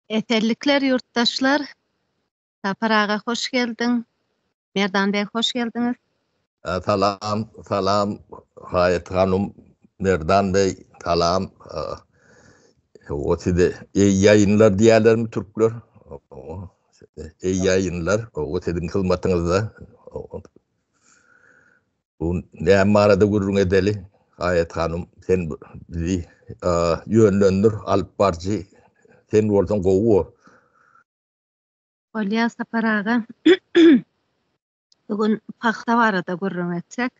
Eterlikler yurttaşlar, Taparaga hoş geldin. Merdan Bey hoş geldiniz. Salam, salam Hayat Hanım, Merdan Bey, salam. O size iyi yayınlar diyerler mi Türkler? İyi yayınlar. O sizin hizmetinizde. Bu ne manada gururun edeli Hayat Hanım. Sen bizi yönlendir, alıp barcı. Sen oradan kovu. Olya Taparaga. Bugün pakta var da gurrun etsek.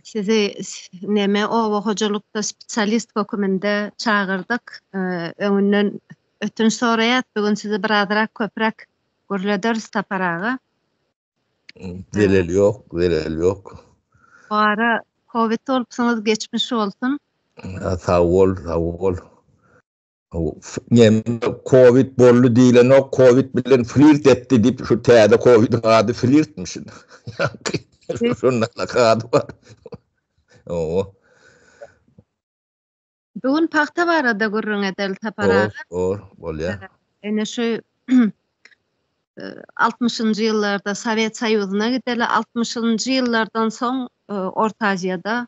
Sizi neme o hocalıkta spesialist kökümünde çağırdık. Öňünden ötün sorayat bugün sizi biraderak köprek gurlederiz Taparaga. Zelel yok, zelel yok. Bu ara Covid olupsanız geçmiş olsun. Sağ ol, sağ ol. Covid bollu diýlen o Covid bilen flirt etdi dip şu täze Covid adı flirtmişin. Şunlara kadı var. Bugün pakta var da gurrun edel Taparaga. Bolya. Ene şu 60-njy ýyllarda Sowet Soýuzyna gideli 60-njy ýyllardan soň Orta Aziýada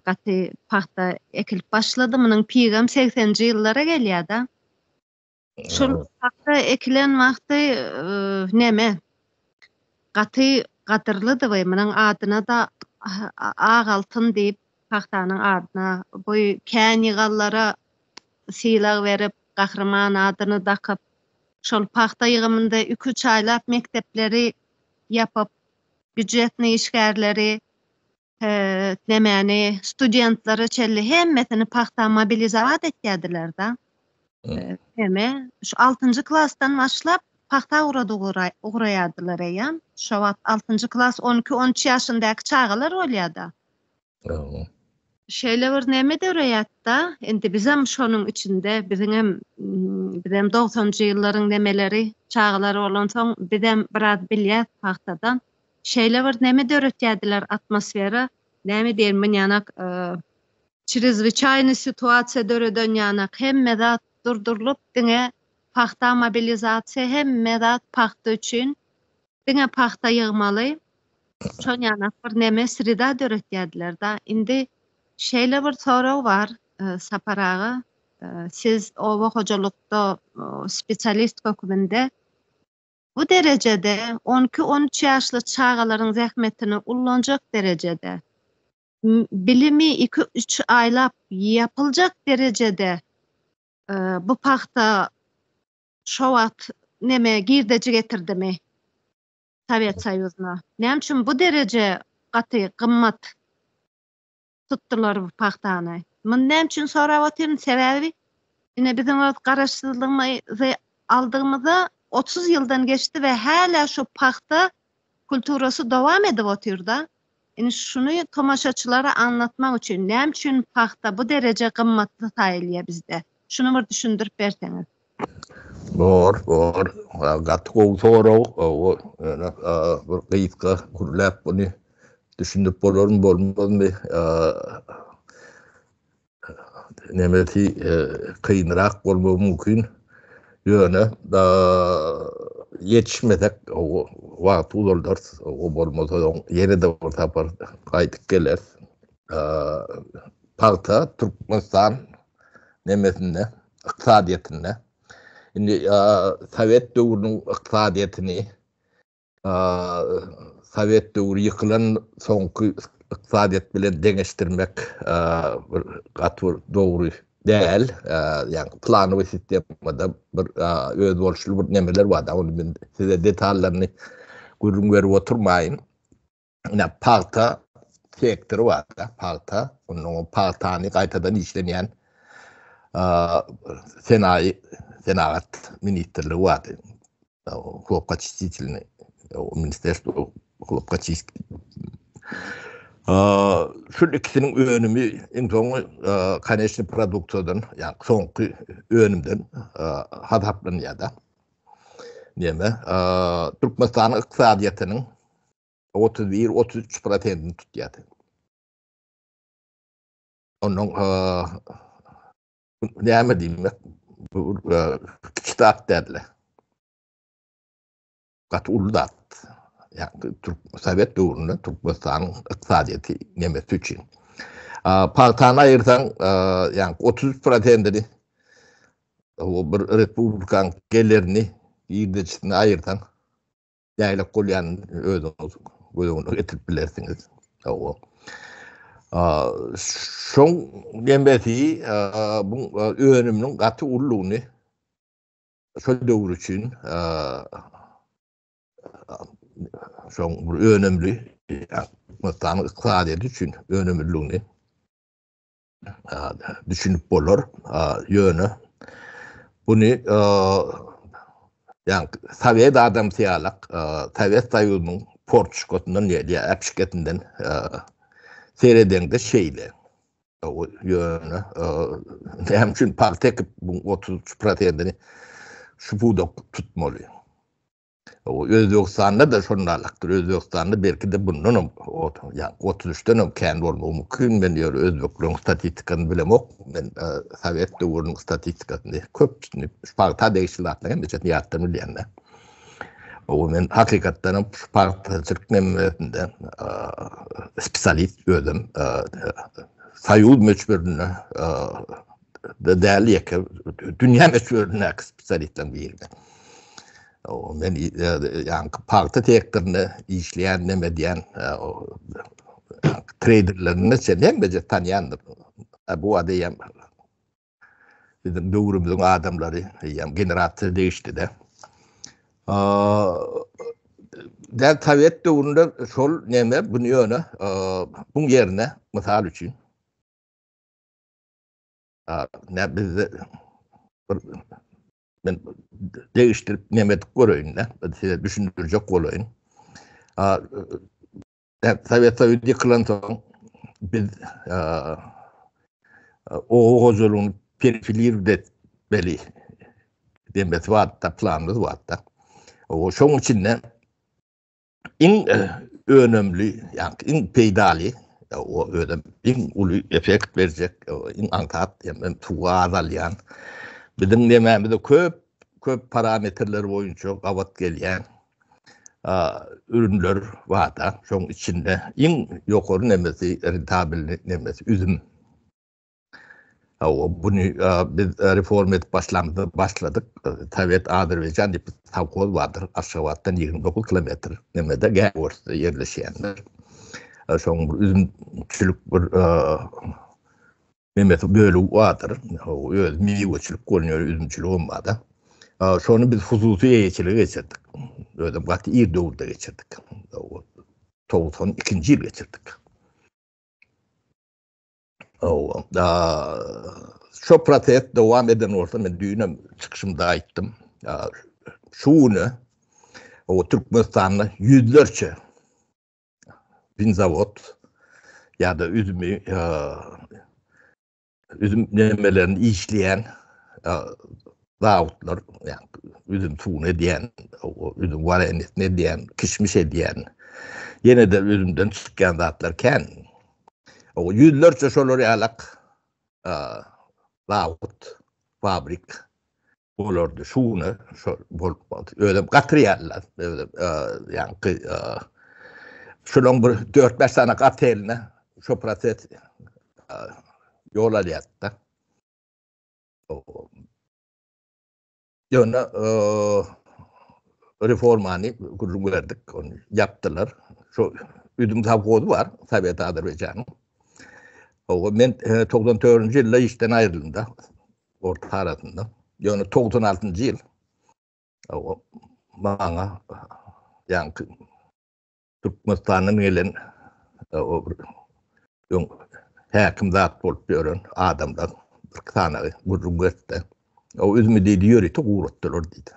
gaty pakta ekilip başlady. Munyň pigam 80-nji ýyllara gelýärdi. Şol pakta ekilen wagty neme? Gaty gadyrlydy we munyň adyna da Ag Altyn diýip paktanyň adyna boý kän ýygallara syýlag berip gahrman adyny dakyp şol pakta ýygymynda 2-3 aýlap mektepleri ýapyp büdjetni işgärleri nemeni studentlary çelli hemmesini pakta mobilizat etdiler da. Hemme şu 6-njy klassdan başlap pakta uğraýadylar ýa. Şu wagt 6-njy klass 12-13 ýaşyndaky çağalar bolýardy. Şeýle bir neme döreýärdi. Endi bizem şonuň içinde bizem 90-njy ýyllaryň nemeleri, çağalary bolan soň bizem biraz bilýär paktadan. Şeýle bir neme döretýärdiler atmosfera. Näme diýelim ýanak çreзвычайный situasiýa döreden ýanak hemme zat durdurylyp diňe pakta mobilizasiýa hemme zat pakta üçin diňe pakta ýygmaly. Şo ýanak bir neme sirida döretýärdiler da. Indi şeýle bir soraw bar Saparaga. Siz owa hojalykda spesialist köküminde bu derecede 12-13 ýaşly çağalaryň zähmetini ullanjak derecede bilimi 2-3 aýlap ýapyljak derecede bu pakta şo wagt neme girdeci getirdimi Sowet Soýuzyna? Näme üçin bu derece gaty gymmat tutdular bu paktany? Mun näme üçin sorap otyryn sebäbi? Ine bizim garaşdyrmyzy aldygymyza 30 ýyldan geçti we häle şu pakta kulturasy dowam edip otyrda. Ine şunu tomaşaçylara anlatmak üçin näme üçin pakta bu derece gymmatly taýylýar bizde? Şunu bir düşündirip berseňiz. Bor. Gatgo soraw, bir gıýytka gurlap bunu düşündip bolmadymy? Nemeti kıyınrak bolmagy mümkin. Ýöne da yetişmedek o wagt uldar o bolmasa ýene de ortapar gaýtyp geler. Pakta Türkmenistan nemesinde iqtisadiýetinde. Indi Sowet döwrüniň iqtisadiýetini Sowet döwrü ýykylan soňky iqtisadiýet bilen deňeşdirmek bir gatyr dogry däl. Ýani planowy sistemada bir öz bolşuly bir nemeler bar da onu men size detallaryny görüň berip oturmaýyn. Ina pakta sektory bar da pakta. Onuň paktany gaýtadan işlenýän Senaat ministrligi bar. Хлопкочистительный ministerstvo хлопкочистки. Şu ikisinin önümü en soňy konечный produktadan, ýani soňky önümden hadaplanýar da. Näme? Türkmenistan iqtisadiýatynyň 31-33% tutýar. Onuň näme diýmek? kitap derler. Kat uldat. Yani Türk Sovyet dövründe Türkmenistan'ın iktisadiyeti nemesi için. Partana ayırsan yani 33%'ni o bir Republikan gelirini yirdeçisine ayırsan yaylak kolyanın ödünü getirip bilersiniz. O. Şoň nemesi bu öönümün katı ulluğunu şol döwür üçin şoň önemli Müslüman iktisadiyeti üçin önemliliğini düşünüp bolar yönü. Bunu yani Sovyet adam siyalak Sovyet Soyuzu'nun porçkotundan ya apşiketinden seyreden de şeyle o yönü hem için partek bu 30%'ni şu budok tutmalı. O Özbekistan'da da şunlarlaktır. Özbekistan'da belki de bunun yani 33'ten kendi olma mümkün. Ben diyor Özbeklerin statistikanı bilemok. Ben Sovyet dövrünün statistikasını köp Sparta değiştilatlarına hem de yattığını diyenler. O ben hakikaten Spartacılık memleketinden spesialist ödüm. Sayul meçhulüne da değerli yakı dünya meçhulüne spesialistlerin bir yerine. Ben yani parti teklerinde işleyen demediyen traderlarını hem de tanıyandır. Bu adayım bizim dövrümüzün adamları generasyon değişti de. Der Sovyet dövründe şol neme bunu yöne bunun yerine misal için ne bizde ben değiştirip nemetik göreyim ne size düşündürecek olayım. Sovyet yıkılan son biz o huzurun perifilir de belli demesi var da planımız var da. O şunun içinde en önemli yani en peydali o öyle en ulu efekt verecek en ankat yani tuğa azalyan bizim dememizde köp parametreler boyunca avat gelen ürünler var da şunun içinde en yukarı nemesi rentabil nemesi üzüm. Bunu biz reform edip başladık. Sovyet Azerbaycan bir savkoz vardır. Aşağıdan 29 kilometre nemede gel orada yerleşenler. Şunun üzümçülük bir nemesi böyle vardır. Meyvecilik görünüyor üzümçülük olmadı. Şunu biz hususi eğitçiliğe geçirdik. Öyle vakti iyi doğruda geçirdik. 92. yıl geçirdik. Şu pratet devam eden orta ben düğüne çıkışımda ayttım. Şunu o Türkmenistan'da yüzlerce bin zavod ya da üzüm nemelerini işleyen zavodlar yani üzüm tuğunu diyen, üzüm varenet ne diyen, kişmiş ediyen yine de üzümden çıkan zatlarken o yüzlerce şoları alak zavod, fabrik olurdu. Şunu öyle katriyaller yani şunun bir 4-5 tane kateline şu pratet yol alayattı. Yani reformanı kurulu verdik, onu yaptılar. Şu üzüm zavkozu var, Sovyet Azerbaycan'ın. Ben 94. yılda işten ayrıldım da, orta arasında. Yani 96. yıl bana yani Türkmenistan'ın gelen hakim zat bolup gören adamlar bir tane gurrum gösterdi. O üzümü dedi yürütü uğrattılar dedi.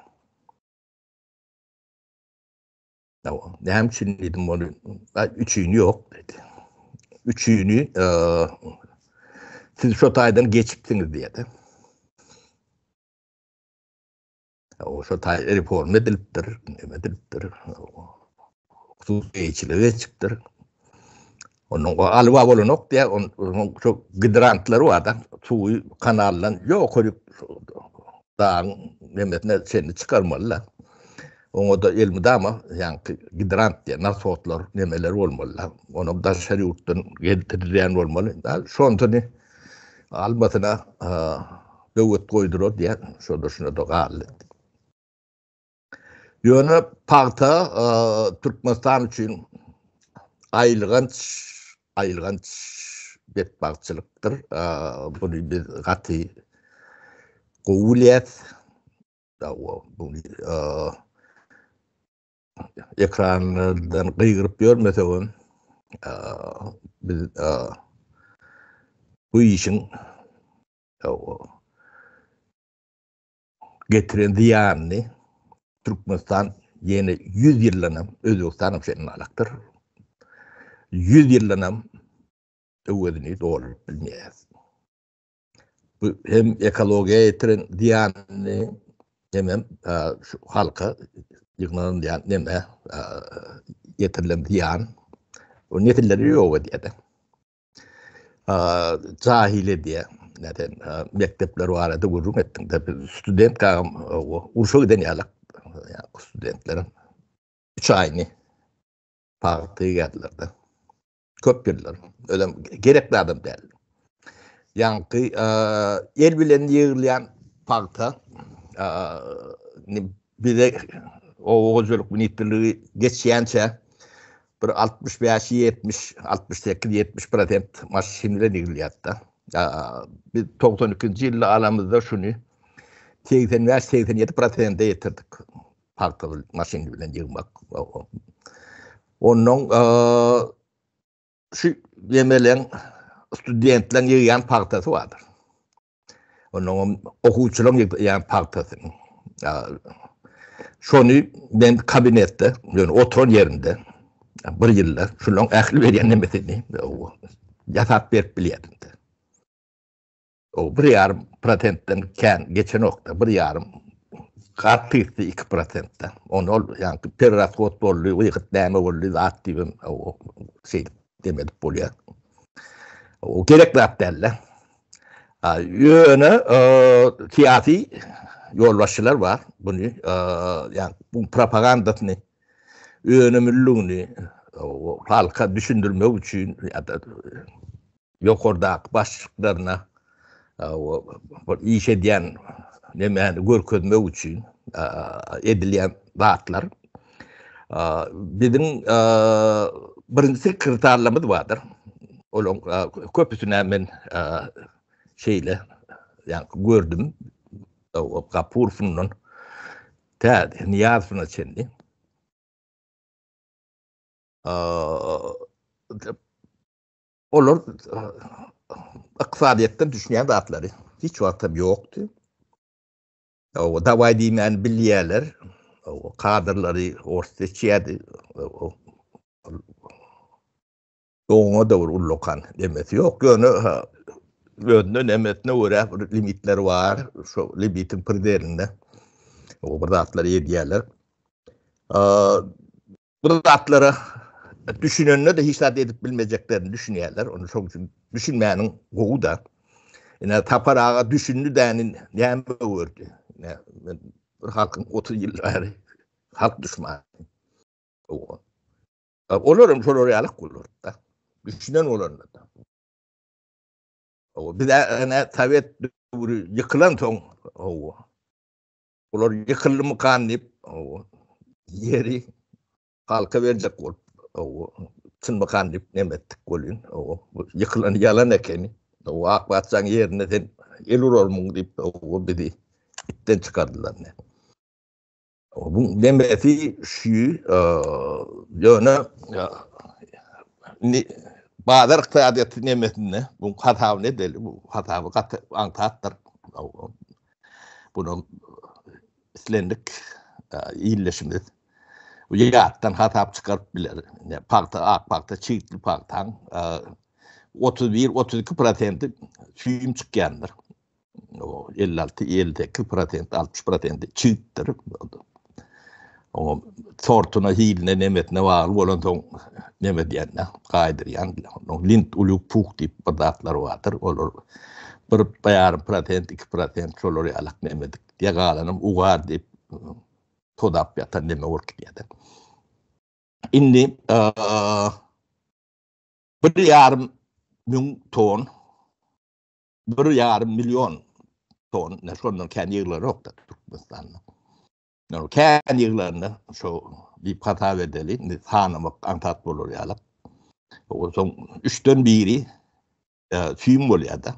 Hem için dedim onu, üçüğünü yok dedi. Üçüğünü siz şu taydan geçiptiniz diye de. O şu tay reform ediliptir, hususiyetçiliğe çıktır. Onun o alva bulunuk diye, onun çok gidrantları var da, suyu kanallan yok koyup dağın nemetine seni çıkarmalılar. Onu da ilmi ama yani gidrant diye nasotlar nemeler olmalı. Onu da şeriattan getirilen olmalı. Şontani almatına dövüt koydurur diye şunu da gallet. Yönü parta Türkmenistan için ayrılğınç betbağçılıktır. Bunu bir katı kuvuliyet. Bunu ekrandan kıygırıp görmese biz bu işin getiren ziyanını Türkmenistan yeni 100 yıllanam Özbekistan'ın şeyini alaktır. 100 yıllanam öğüdünü doğru bilmeyiz. Bu hem ekolojiye getiren ziyanını hem şu halka yıkılan ziyan neme getirilen ziyan o netilleri yok diye de. Cahile diye neden mektepler var adı gurum ettim tabi student kam urşa giden yalak yani studentlerin 3 ayını partiye geldiler de köp girdiler öyle gerekli adam değil yani el bilen yığılayan parta bir de o hocalık minitliği geçiyençe bir 65-70-68-70% maşinle ilgiliyatta. Bir 92. yılda aramızda şunu 80-87%'e yetirdik. Partalı maşinle yığmak. Onun şu yemelen studentlerin yığıyan partası vardır. Onun okuyucuların yığıyan partası. Şunu ben kabinette, yani oturun yerinde bir yıllar şunun akıl veren nemetini yatat verip biliyordum. O 1,5%'den geçen nokta 1,5 katıydı 2%'den. Onu yani perrasot bollu, uyuktlama bollu, aktifim o şey demedik bolya. O gerekli derler. Yönü siyasi yolbaşçılar var. Bunu yani bu propagandasını önemliliğini halka düşündürmek için ya da yukarıda başlıklarına iş ediyen görkezmek için edilen vaatlar. Bizim birinci kriterlerimiz vardır. Onun köpüsüne ben şeyle yani gördüm. Kapur funun niyaz funa çendi. Olur iktisadiyetten düşünen zatları hiç vaktim yoktu. O davay diymeyen bilyeler, o kadrları ortaya çıkardı. Ona da ullokan demesi yok. Yönü demetine uğra limitler var. Şu limitin pırderinde. O burada atları yediyerler. Burada atları düşünenler de hiç zaten edip bilmeyeceklerini düşünüyorlar. Onu çok düşünmeyenin koğu da. Yani taparağa düşündü denin neyme ördü. Halkın 30 yılları halk düşmanı. Olurum şöyle realik olur da. Düşünen olur da. Bir de tabi yıkılan son olur yıkıldı mı kanlayıp yeri halka verecek olup tın mı kanlayıp nemettik oluyor. Yıkılan yalan ekeni. O akbatsan yerine sen elur olmun deyip bir de itten çıkardılar ne. Bu nemeti şu yönü bazı iktidadiyeti nemetine bu hata ne değil bu hata antattır. Bunu islendik iyileşimiz. Bu yattan hata çıkarıp bilir. Parta çiğitli partan 31-32% suyum çıkandır. O 56-52%, 60% çiğittir. O sortuna hiline nemetine var olan son nemet yerine kaydır yani. Lint uluk puh deyip badatlar vardır. Olur 1,5%, 2% şolar ýalak nemedik. Diýe galanym ugar diýip todap ýatan neme bolup gidýär. Indi 1,5 milyon ton, 1,5 milyon ton, ne şondan kendi ýyglary ýokda Türkmenistan'da. Yani kendi ýyglaryny şo diýip hata bedeli, sanamak antat bolur ýalak. O son 3'den biri süýüm bolýar.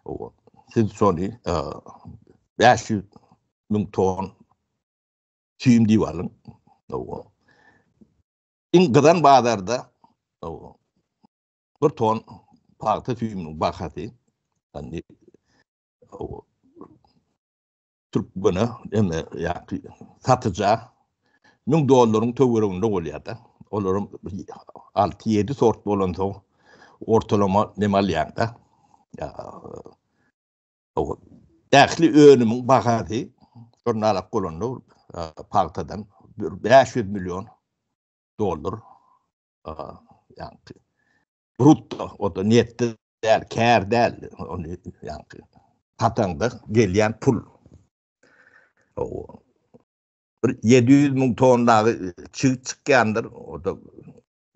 O siz sony 500 milyon ton süýüm diýip alın. O ingidan bazarda o 1 ton paýta süýümniň bahaty hani o Türk bunu ýa-ni satyja $1,000 töwereginde bolýar. Olaryň 6-7 sort bolan soň ortalama neme alýar-da. O dähli önümiň bahaty jurnalak bolanda paýtadan $500 milyon ýa-ni brutto o da netde däl, kär däl, onu ýa-ni satanda gelýän pul. O 700 milyon tonlagy çykýandyr, o da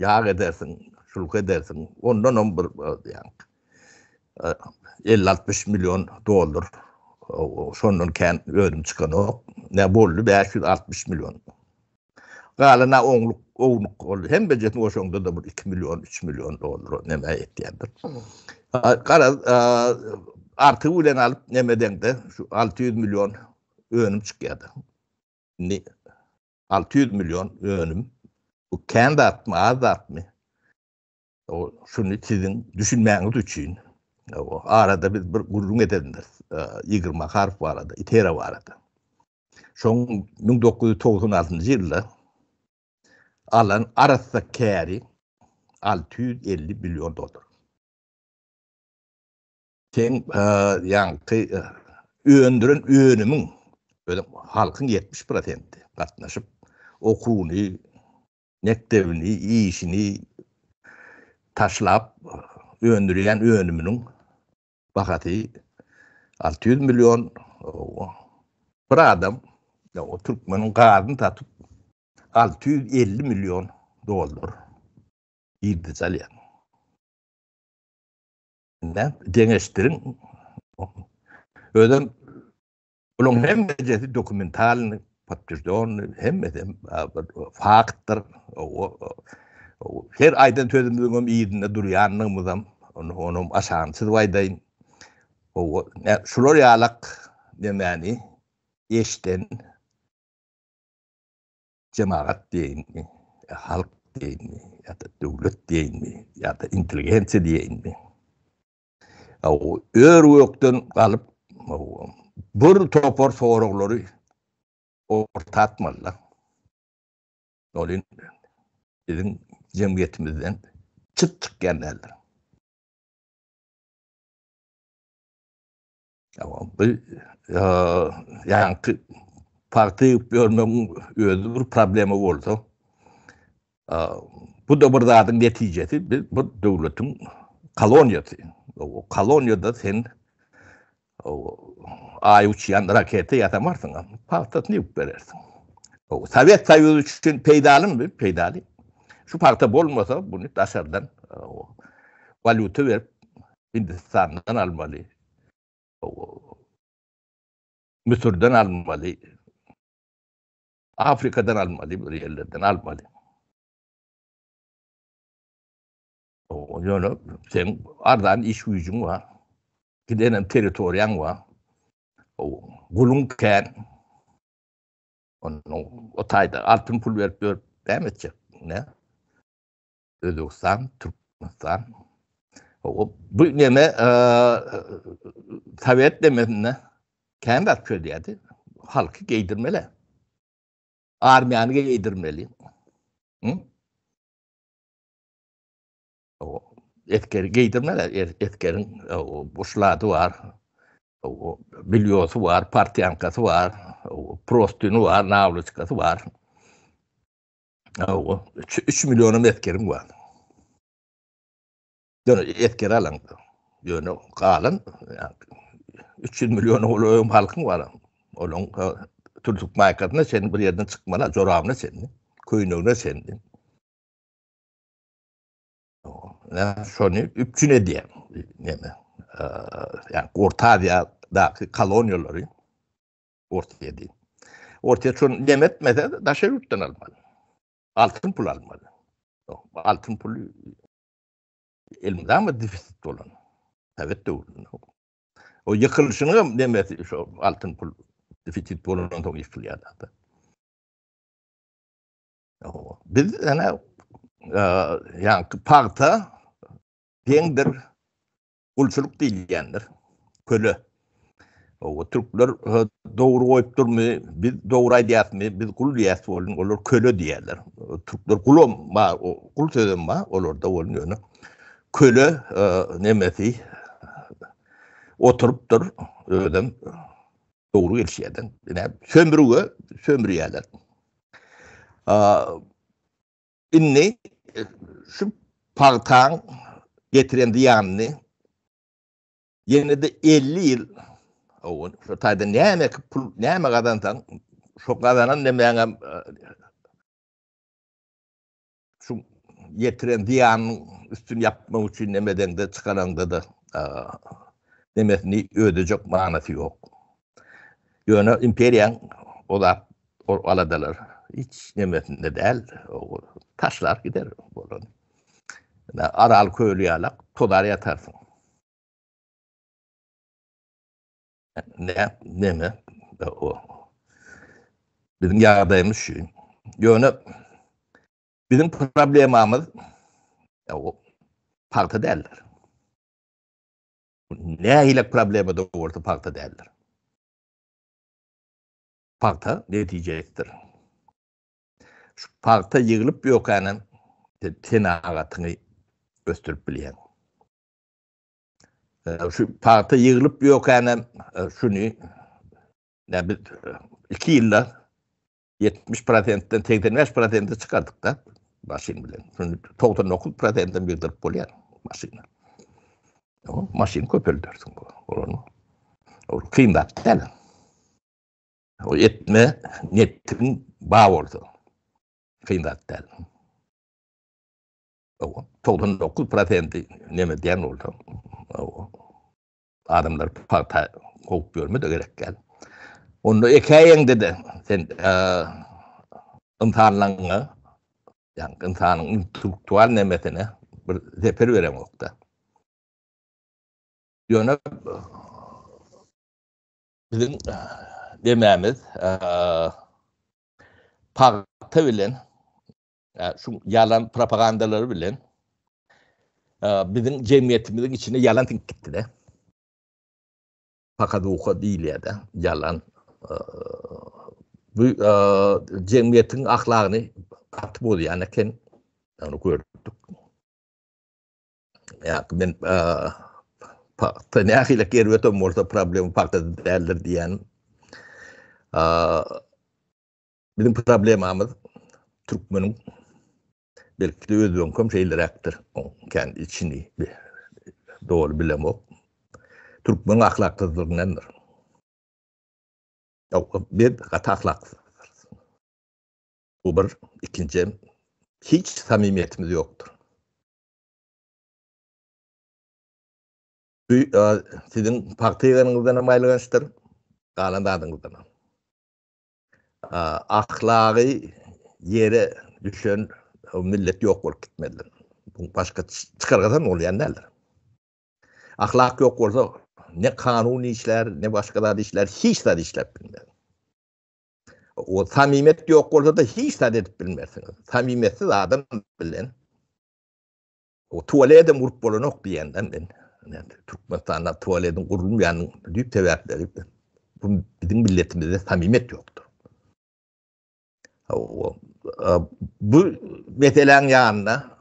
ýag edersin, şulk edersin. Ondan bir ýa-ni $50-60 milyon şondan kän ödüm çykan o. Ne boldy? $560 milyon. Galana oňluk boldy. Hem bejetni oşoňda da bir $2 milyon, $3 milyon neme etýändir. Gara artı ulen alıp nemeden de şu 600 milyon önüm çykýardy. 600 milyon önüm bu kendi atma, az atma. O şunu sizin düşünmeğiniz için o arada biz bir gurrun edendir. 20 harf var arada, itere var arada. Şoň 1996 ýylda alan arasa käri $650 milyon. Sen ýa-ni öndüren önümüň halkyň 70% gatnaşyp okuwny, mektebini, işini taşlap öndürýän önümüň bahaty 600 milyon. Bir adam o Türkmeniň gazyny tatyp $650 milyon ýydy salýar. Deňeşdirin ödem bunun hemmejesi dokumentalny patyrjon hemmeden faktlar her aýdan tözümlüğüm ýydyna durýanlygymyzam onu aşansyz waýdaýyn. O şular ýalak demäni eşden cemaat diýinmi, halk diýinmi, ýa-da döwlet diýinmi, ýa-da inteligensiýa diýinmi. O örwekden galyp bir topar soraglary ortatmalar. Olin bizim jemgyýetimizden çykýanlar. Bu ýa-ni party görmegiň özü bir problemi bolsa, bu da bir zadyň netijesi, bir döwletiň koloniýasy. O koloniýada sen ay uçyan rakete yatamarsan, partatını ýup berersin. O Sovet Soýuzy üçin peýdalym, peýdali. Şu parta bolmasa bunu daşardan valuta berip Hindistandan almaly. Mısır'dan almaly. Afrika'dan almaly, bir yerlerden almaly. O ýöne sen ardan iş güýjüň bar. Gidenem territoriýaň bar. O gulun kän o taýda altyn pul berip dämetjek, ne? Özbekistan, Türkmenistan. O bu neme Sovet demesine kendi atýardy. Halky geydirmeli. Armiýany geydirmeli. O etkeri geydirmeli. Etkeriň boşlady var. O bilýosy var, partiýankasy var, o prostüni var, nawlykasy var. O 3 milyon etkerim var. Döne etker alan. yönü kalın. Yani 300 milyon oğlum halkın var. Onun Türk maykatına senin bir yerden çıkmana, zorağına senin, kuyunluğuna senin. Şunu üpçüne diye. Yani Orta Asya'daki kolonyaları ortaya değil. Ortaya şunu demetmese daşa yurttan almalı. Altın pul almalı. Altın pul elimde ama defisit olan. Evet doğru. O yıkılışını demesi şu altın pul defisit olan çok yıkılıyor. Biz yani parta dendir ulçuluk değil yandır. Köle. O Türkler doğru koyup durmuyor. Biz doğru aydıyak mı? Biz kul diyas olun. Olur köle diyorlar. Türkler kulum var. Kul sözüm var. Olur da oluyor. Köle nemesi oturup dur. Ödem doğru gelişiyeden. Yani sömürüyorlar. İnni şu partan getiren diyanını yine de 50 yıl şu tayda neyme kadansan şu kadanan nemeyene şu getiren diyanın üstün yapmak için nemeden de çıkaranda da nemesini ödeyecek manası yok. Yöne imperiyan o da aladalar. Hiç nemesinde değil. Taşlar gider. Aral köylüyalak todar yatarsın. Ne mi? O. Bizim yağdayımız şu. Yöne bizim problemamız o parta değiller. Ne ile problemi doğurdu parta değiller. Parta neticeyektir. Şu parta yığılıp yok yani tenağatını gösterip bilen. Şu parta yığılıp yok yani şunu ne bir 2 yılda 70%'den 85%'e çıkardık da maşin bilen. Şimdi 99%'den bildirip buluyor maşinler. O maşin köpüldürsün bu. O kıymet değil. O etme netin bağ oldu. Kıymet değil. O 99% neme diyen oldu. O adamlar parta kovup görmedi gerek gel. Onu ekayen dedi. Sen imtihanlarına yani insanın intelektüel nemetine bir zeper veremekte. Yöne bizim dememiz parta bilen şu yalan propagandaları bilen bizim cemiyetimizin içine yalan gitti de. Fakat o değil ya da yalan bu cemiyetin ahlakını atıp oluyor yani onu gördük. Ya ben parta ne ahiyle gervetom orta problemi parta değerler diyen bizim problemimiz Türkmen'in belki de özgün şeyler aktır. Kendi içini doğru bilem o. Türkmen'in ahlaksızlığındandır. Bir kat ahlaksızdır. Bu bir ikinci hiç samimiyetimiz yoktur. Sizin partiyanızdan amaylanıştır. Kalanlarınızdan. Ahlakı yere düşen millet yok olup gitmediler. Başka çıkargadan oluyan neler? Ahlak yok olsa ne kanuni işler, ne başkaları işler, hiç de işlep bilmez. O samimiyet yok olsa da hiç de edip bilmezsiniz. Samimiyetsiz adam bilen. O tuvalete vurup bulunok diyenden ben. Yani, Türkmenistan'da tuvaletin kurulmayanın büyük sebepleri. Bu bizim milletimizde samimiyet yoktur. Bu meselenin yanında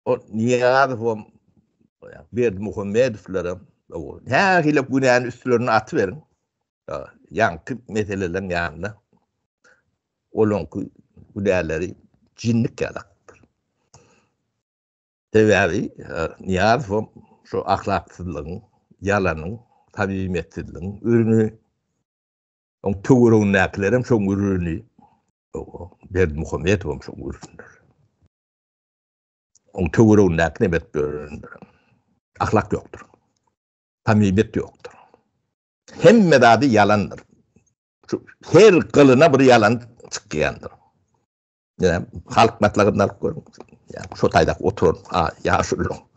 o Niyazi o Berdi Muhammedov'lara her ile günahın üstlerine atıverin. Yankı meselelerin yanında olonku günahları cinlik yaraktır. Sebebi Niyazi o şu ahlaksızlığın, yalanın, tabimetsizliğin ürünü, on tögürüğün näkilerim şoň ürünü, Berdimuhamedowam şoň ürünür. On tögürüğün näki nemet ürünür. Ahlak yoktur. Tamimet yoktur. Hemme dady yalandır. Her kılına bir yalan çıkýandyr. Yani halk matlagyndan alyp görün. Yani şu taýda oturun, ýaşurlyň.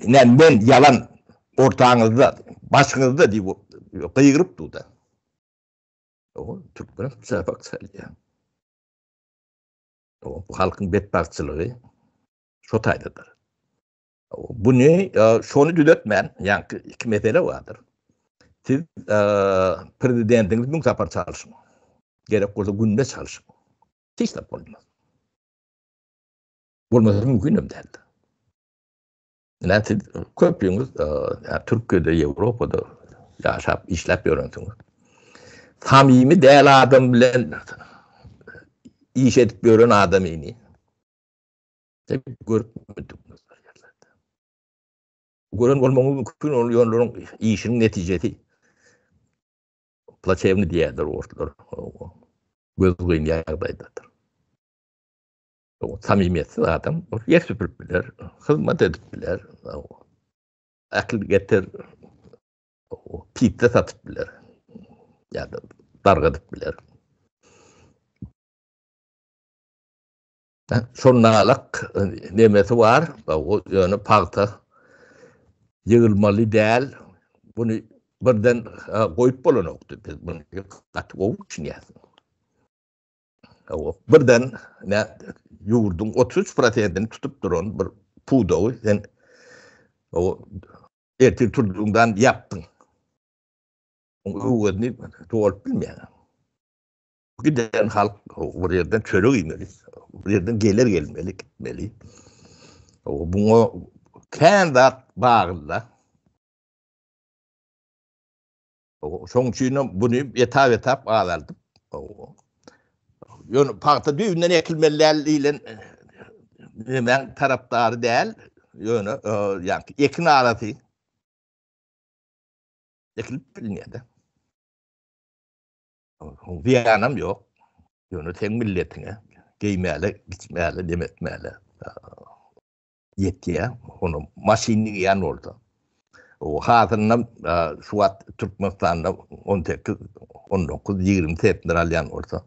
Ne men yalan ortaňyzda, başyňyzda diýip gıygyryp durdy. O Türkmen şäfak salýar. O halkyň betbarçylygy şu taýdadyr. Bunu şonu düzeltmän, yani iki mesele vardır. Siz prezidentiniz sapar çalışın. Gerek olsa günde çalışın. Hiç de olmaz. Olmaz mümkün değil. Yani siz köpüğünüz Türkiye'de, Avrupa'da yaşap, işlep yönetiyorsunuz. Samimi değil adam bilen iş edip gören adam ini. Görmüyorsunuz. Gören olmamı mümkün oluyor işinin neticesi. Plaçevni diýerler ortalar. Göz goýun ýagdaýdadyr. O samimiýetsiz adam ýer süpürüp biler, hyzmat edip biler. Akıl getir, pizza satyp biler. Ýa-da dargadyp biler. Şonnalyk nemesi var, o ýöne paýta ýygylmaly däl. Bunu birden goýup bolanokdy. Biz bunu gatyp ow üçin ýazdyk. Birden ýurdun 33%'ini tutup duran bir pudow sen o ertir turduğundan yaptın. O öwrni doğrup bilmeýän. Giden halk o yerden çörek ýemeli. Bu yerden gelir gelmeli, gitmeli. O bunu kendat bağlı. O şoň üçin bunu etap alaldy. Ýöne paýta düýünden ekilmeliler ile men tarapdary däl. Ýöne ýa ekin arasy ekilip bilmeýärdi. Wiýanam ýok. Ýöne teň milletine geýmäli, gitmäli, demetmäli. Ýetýär. Onu maşyny ýan boldy. O hazırnam şu wagt Türkmenistanda 18, 19, 20 sentler alýan bolsa.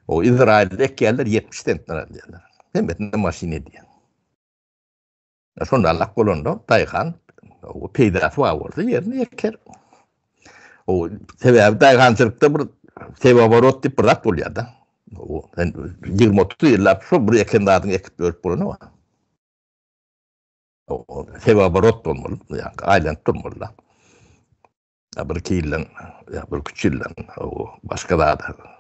O İsrail'de geldiler 70 sentler alýarlar. Hemmetinde maşyny diýen. Şonda Allah bolanda Daýhan o peýdasy bolsa ýerine eker. O sebäbi daýgançylykda bir sebabarot diýip bir zat bolýar da. O 20-30 ýyllap şu bir ekendadyň ekip görüp bolany. O sebabarot bolmaly, ýa-ni aýlanyp durmaly. Bir kiýilen, bir küçülen, o başga da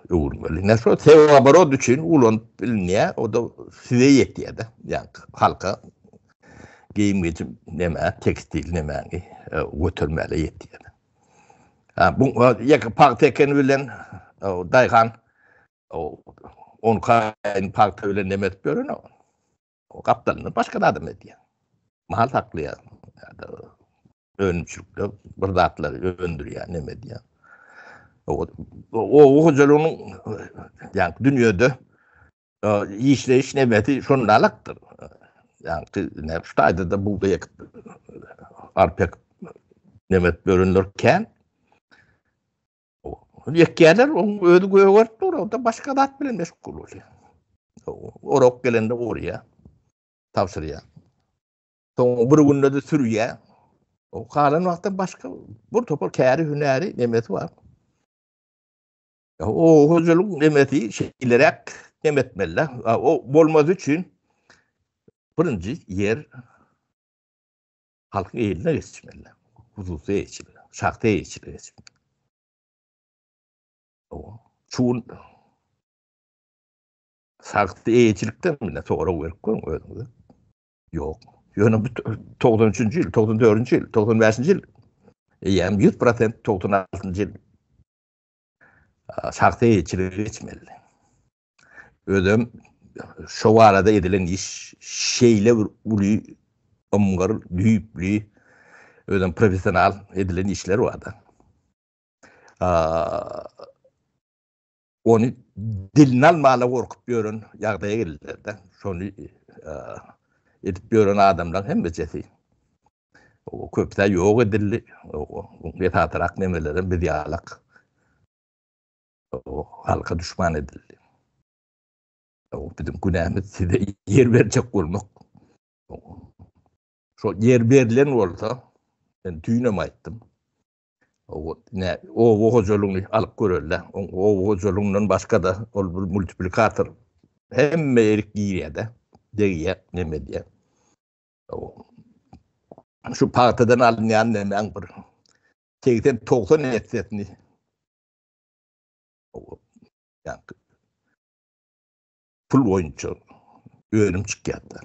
öwürmeli. Näşe sebabarot üçin ulan bilnýär, o da size ýetýär. Ýa-ni halka giyim geçim neme, tekstil neme götürmeli ýetýär. Bu ýa paýta eken bilen Daýhan on kaýyn paýta bilen neme edip görün o kaptanny başga da adam edýär. Mahal taklıyor. Yani önümçülükte bir zatları öndürüyor, ne medya. O hocaların yani dünyada işleyiş nemeti şunlarlıktır. Yani ne şurada da bu da arpek nemet görünürken yekkeler onu ödü göğürt o da başka dat bilen meşgul oluyor. Orok gelende oraya tavsırıyor. Son bir günde de sürüye. O kalan wagtda başka bir topar käri hünäri nemeti var. O hojalyk nemeti şeýlerek nemetmeli. O bolmaz üçin birinji yer halkyň eline geçmeli. Hususy geçmeli. Şahta geçmeli. O çuğun şahta geçilikden bile sonra verip koyun. Yok. Ýöne 93-nji ýyl, 94-nji ýyl, 95-nji ýyl, ýa-ni 100% 96-njy ýyl şahta ýeçiligi geçmeli. Özüm şu arada edilen iş şeýle uly omgar düýpli özüm profesional edilen işler vardı. Onu dilini almala korkup görün ýagdaýa geldiler de. Şonu edip görün adamlar hem becesi. O köpde ýok edildi. O getatarak nemelerin bir diyalak. O halka düşman edildi. O bizim günahımız size yer verecek bolmak. Şo yer berilen bolsa ben tüýneme aýtdym. O hojoluğunu alıp görürler. O hojoluğundan başka da ol bir multiplikator hemme erik girýärde. Degiye neme diye. Şu partadan alınýan nemen bir 80-90 etsetini yani pul oyuncu öğrenim çıkýardy.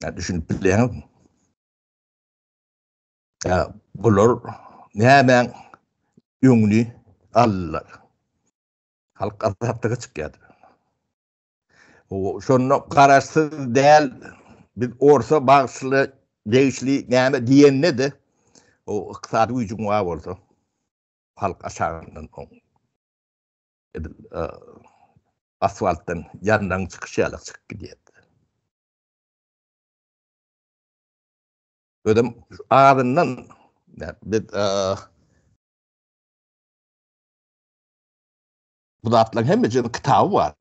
Ya düşünüp bileýän. Ya bular nämen öňüni allar. Halk azaplyga çıkýardy. O şonu garaşsyz däl biz orsa bagşly değişli näme diýenne de o ykysady güýjüň wa bolsa halk aşağından asfalttan yandan çıkışarak çıkıp gidiyordu. Ödüm ağzından bir bu da atların hem bir kitabı var.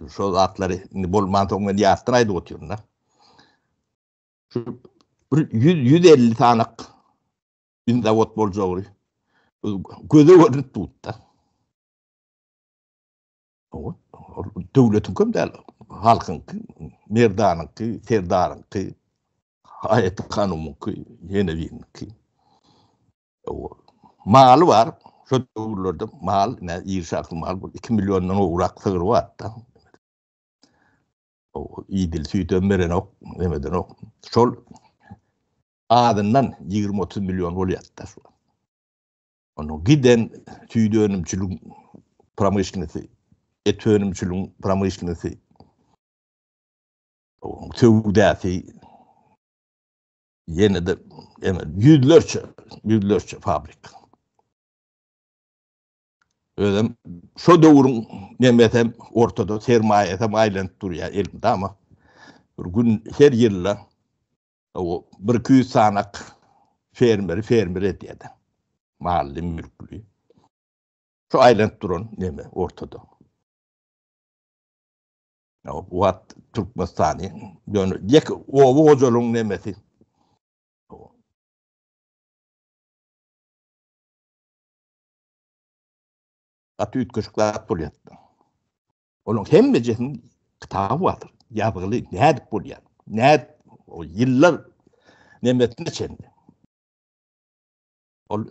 Şu atları bol mantıklı yazdan ayda oturuyorlar. Şu 150 tane bin davut bolcağı gözü görünüp tuttu. Devletin kömdel halkın merdanın ki serdarın ki ayet kanunun ki yenevin ki mal var şu devlerde mal ne irşaklı mal 2 milyondan uğrak sığır var da o idil sütön veren ok demeden ok şol adından 20-30 milyon bolýarda şu onu giden tüýde önümçülük pramyşlynysy et önümçülüğün pramyşlynysy o tüwdäsi yine de yüzlerce fabrik. Öyle şu döwrüň nemetem ortada sermayetem aýlanyp durýar elimde ama bir gün her ýylla o 1-200 sanak fermer edýärdi. Mahalle mülkli. Şu aýlanyp duran neme ortada. O wat Türkmenistany ýek o hojoluň nemesi. Atı ütküşükler bolýardy. Onun hemmejesinin kitabı vardır. Ýazgyly nädip bolýar. Nädip o ýyllar nemetini çendi.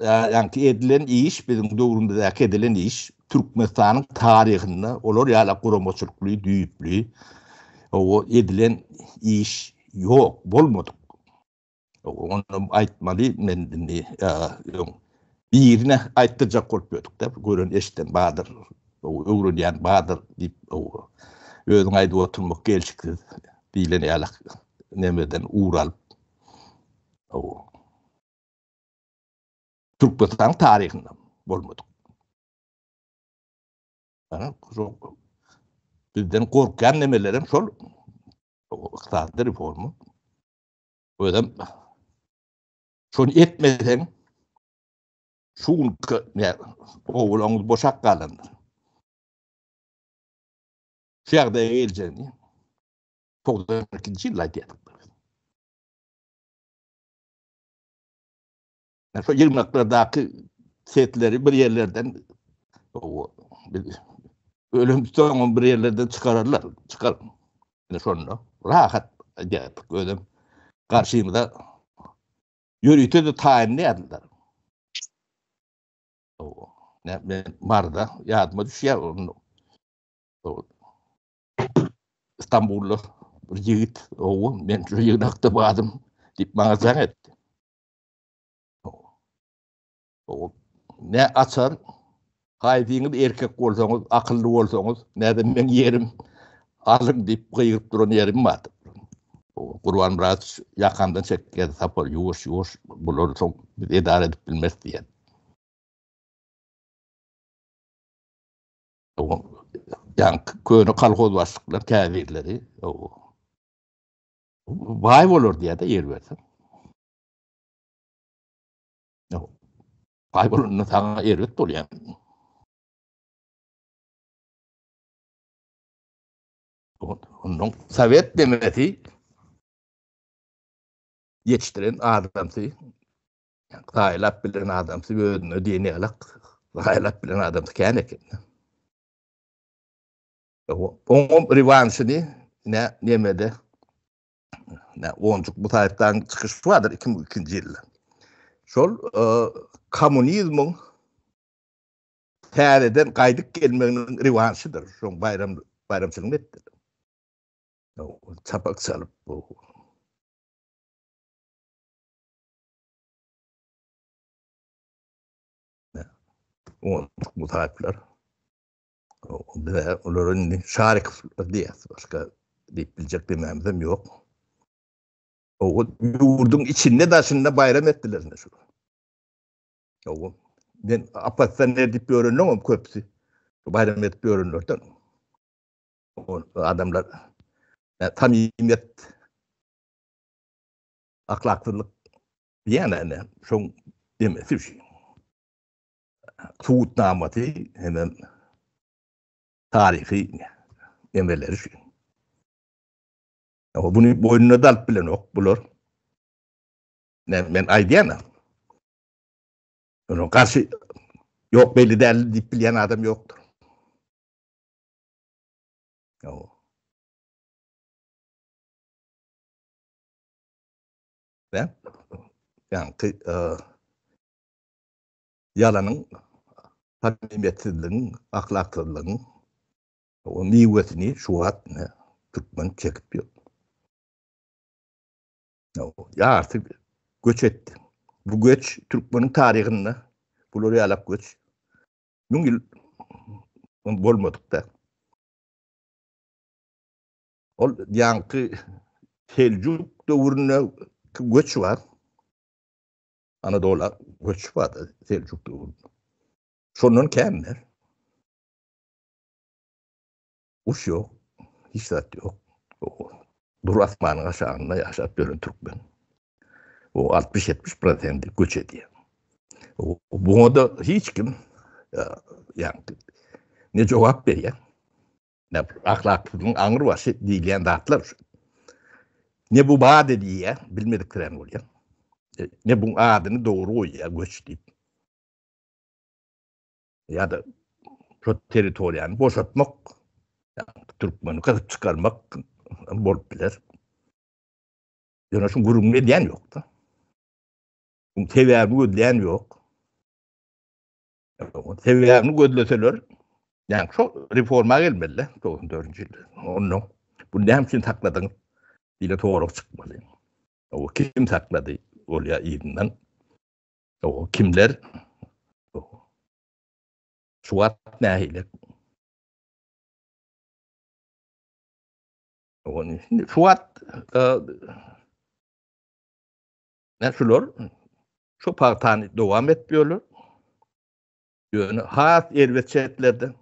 Yani edilen iş bizim döwründäki edilen iş Türkmenistanyň taryhyny olar ýala guramoçulukly, düýüpli o edilen iş ýok bolmady. Onu aýtmaly men birine aýtdyjak bolup ýetdik de gören eşitten badyr o öwrünýän badyr diýip o özüň aýdyp oturmak gelşiksiz diýilen ýalak nemeden uğralyp o Türkmenistanyň taryhyny bolmady. Bizden korkan nemelerim şol ykysady reformu. Ödem şonu etmeden şun oğulağımız boşak kalındı. Şu ýagdaýa geljeni 92-nji ýylda aýdýardyk. Şu 20'lardaky setleri bir yerlerden ölüm soňy bir yerlerden çıkararlar. Yani şonu rahat aýdýardyk. Ödem karşymda ýörüýte de taýinlýardylar. Ben barda ýadyma düşýär onu. İstanbullu bir ýigit men şu ýygnakda badym diýip maňa zang etdi. Ne açar, haýdyňyz erkek bolsaňyz, akylly bolsaňyz, näde men ýerim alın deyip kıyırıp duran yerim vardı. Kurban biraz yakandan çekkedi sapır, yuvuş bulur çok idare edip bilmez diye. Yani köyünü kalkoz başlıklar, kâvirleri, vay olur diye de yer verdim. Vay olur, sana yer verdi ol yani. Onun Sovet demeti yetiştiren adamsı, gaylap bilen adamsı, ödünü dini alak, gaylap bilen adamsı kânekin. Onun revanşını nemede, oncuk bu tarihten çıkış vardır 2002 yılda. Şol komünizmin täreden qaydyp gelmenin revanşıdır. Şol bayramçılık etdi. Çapak salıp bu. Oncuk bu tarihler. Onların şarik diye başka deyip bilecek dememizim yok. O yurdun içinde daşında bayram ettiler. Ben apatsan edip öğrendim köpsü. Bayram edip öğrenirdim. Adamlar tamimiyet, ahlaklılık yani şun demesi bir şey. Suud namati hemen tarihi emelleri şey. Bunu boynuna da alıp bilen yok bulur. Ben aydiyana. Onun karşı yok belli değerli deyip bilen adam yoktur. Ben yani yalanın, samimiyetsizliğin, ahlaksızlığın o nivetini şu an Türkmen çekip yok. Ya artık göç etti. Bu göç Türkmen'in tarihinde bulur alap göç. Yıl bolmadık da. O yankı Selçuk dövrüne göç var. Anadolu'ya göç vardı Selçuk dövründe. Şunun kendiler. Uç yok. Hiç de yok. Dur Osman'ın aşağında yaşat görün Türkmen. O 60-70% göç ediyor. Buna da hiç kim yani ne cevap veriyor. Ne ahlaklılığın ağır başı diyen dağıtlar. Ne bu bağ dediği bilmediklerini oluyor. Ne bunun adını doğru oluyor göç deyip. Ya da şu teritoryanı boşaltmak, yani Türkmen'i katıp çıkarmak bolup bilir. Yani şu gurumlu diyen yok da. Seviyemi ödleyen yok. Seviyemi ödleseler, yani çok reforma gelmeli 94. yılda. Onun bunu hem için sakladın, bile doğru çıkmalı. O kim sakladı oraya iyiden? O kimler? Suat nehiyle? Suat ne şular? Şu partani devam etmiyorlar. Yani has elbetçetlerde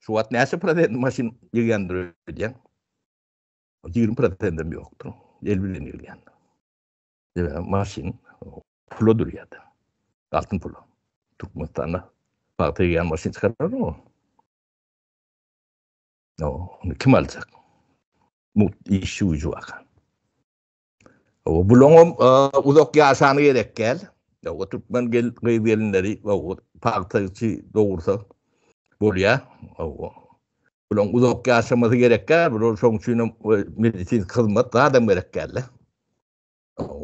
Suat nesi praten maşin ilgilendiriyor diye. 20% yoktur. Elbilen ilgilendiriyor. Maşin pulodur ya da. Altın pulo. Türkmenistan'da partiye gelen maşin çıkarır mı? Onu kim alacak? İşçi ucu bakan. Bulun uzak yaşanı gerek gel. Türkmen gelinleri partiyi doğursa buraya. Bulun uzak yaşaması gerek gel. Bulun sonuçta medisin hizmet daha da gerek gel.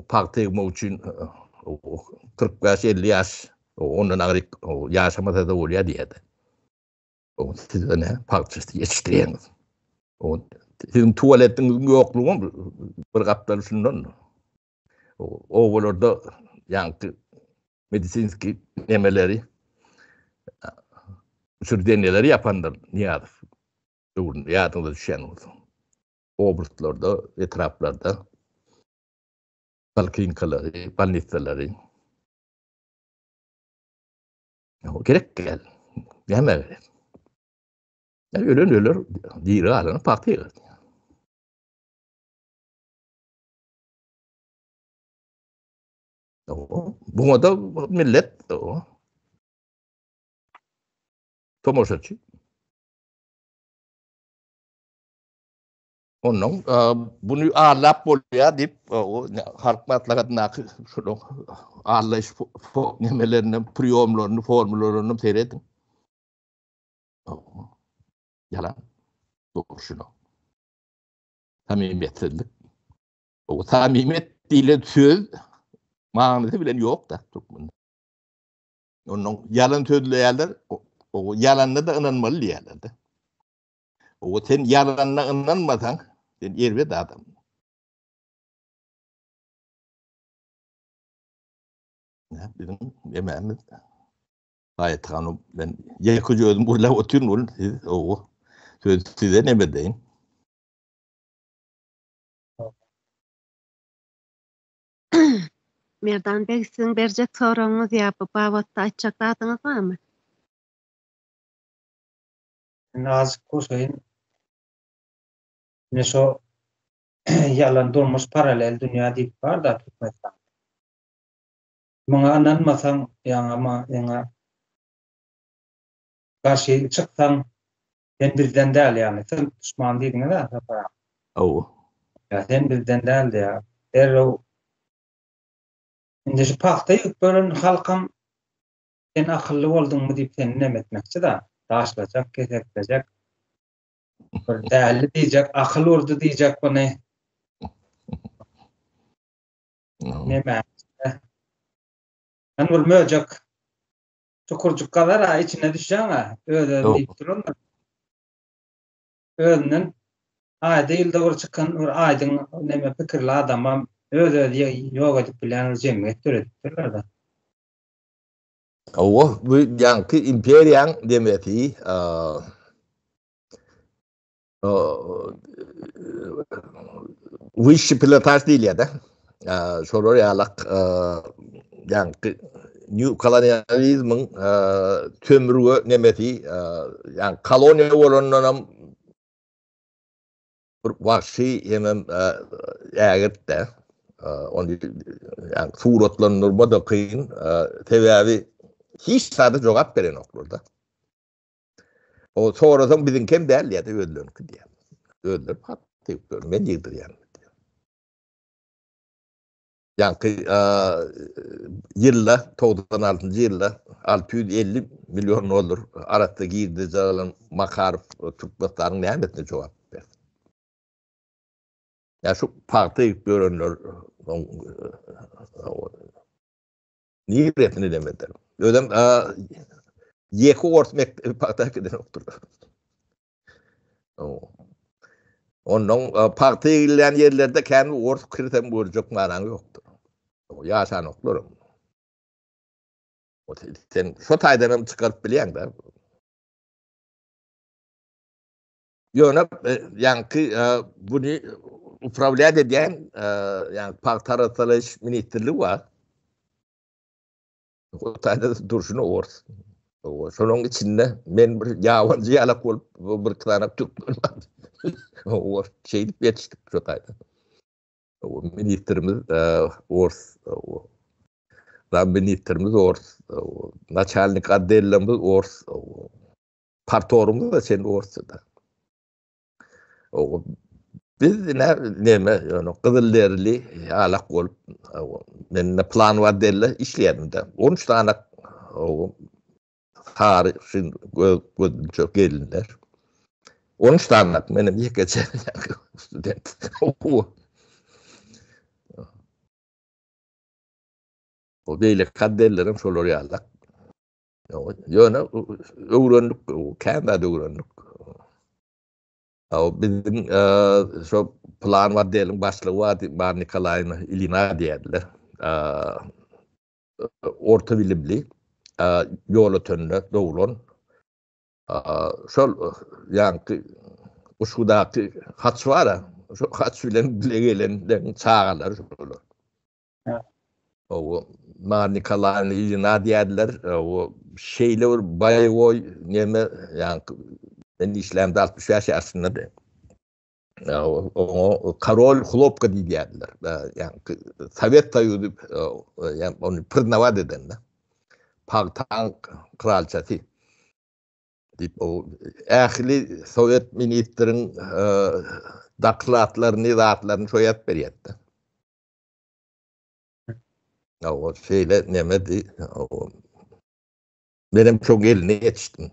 Partiyi için 40 yaş 50 yaş onun ağrı yaşaması da oluyor diye de. Siz ne partisi yetiştiriyeniz. Sizin tuvaletinizin yokluğu bir kaptalı şundan. O orada yani medisinski emeleri sürü deneleri yapanlar niyadır. Doğru, yadında düşen oldu. obrutlarda, etraflarda balkinkaları, balnitsaları. O gerek gel. Deme. Yani ölür diri alın partiye. Buna da millet tomoşaçı. Onun bunu ağırlap bolya deyip o harkmatlarına şunu ağırlayış nemelerinin priyomlarını, formüllerini seyredin. Yalan. Doğru şunu. Samimiyetsizlik. O samimiyet dile söz manası bilen yok da. Onun yalan sözlüyorlar. O yalanına da inanmalı diyorlar da. O sen yalanına inanmasan sen elbet adam. Bizim yemeğimiz gayet hanım ben yakıcı ödüm burada oturun o söz size ne bedeyim. Merdan Bey sizin berjek soruňyz ýa-da babatda açakladyňyz barmy? Nazik koşayın. Ne şu yalan durmuş paralel dünya deyip var da tutmasan. Buna inanmasan yana karşı çıksan sen bizden değil yani. Sen düşman değilsin de. Ya sen bizden değil de ya. Şimdi şu pahtayı bölün halkım sen akıllı oldun mu deyip seni nemetmekçi da. Taşlayacak, kesekleyecek. Değerli diyecek, akıl oldu diyecek bana. Neme? Ben olmayacak. Çukurcuk kadar içine düşeceğim ha. Öyle deyip durun. Öğünün değil doğru çıkan aydın neme fikirli adamım öyle yok edip bilen cemiyet türettirler da. Bu yankı imperiyan demeti wish pilotaj değil ya da şolar yalak yankı New kolonyalizmin tömürü nemeti yani koloniya olanlarım vahşi hemen ägirde onu yani suratlanır da kıyın tevavi hiç sadece cevap veren oklarda. O sonradan bizim kim değil ya da öldürün ki diye. Öldürün hatta ben yıldır yani. Yani yılla 96. yılla 650 milyon olur. Arada girdi zaten Makarov Türkmenlerin nimetine cevap verdi. Ya şu parti görünür niye üretini demediler. Ödem yeki ortmek parti giden yoktur. Onun partilen yerlerde kendi ort kriten bulacak manan yoktur. Yaşan oklarım. Sen şu taydanım çıkarıp bilen de. Yöne yankı bunu upravlaya dediğin yani parti arasılış ministerliği var. O tayda duruşunu ort. Şunun içinde ben bir yabancı yalak olup bir kılanak Türkmen var. O şeylik yetiştik şu tayda. O ministerimiz ort. Ministrimiz ort. Načalnik addelimiz ort. Partorumuz da senin ortada. Biz neme yani Kızılderili alak olup men plan var delle işleyelim de 13 tane tarihçi çok gelinler 13 tane benim yekece student o böyle kadderlerim şolar yalak yani öğrendik kendi öğrendik. Bizim şu plan var diyelim başlığı var Nikolay'ın ilina diyorlar. Orta bilimli yolu tönüne doğulan şöyle yani uşudaki haç var ya şu kaç bilen bile gelenden çağalar şöyle. Evet. O manikalarını icna diyerler. O şeyler bayoy neme yani ben İslam'da 60 yaş aslında da. O Karol Xlopka diyerler. Yani Sovet tayudu yani onu pırnava dedenler. Paktan kralçası. Deyip o ahli Sovet ministrin daklatlarını, rahatlarını soyat beriyette. O şeyle nemedi. Benim çok eline yetiştim.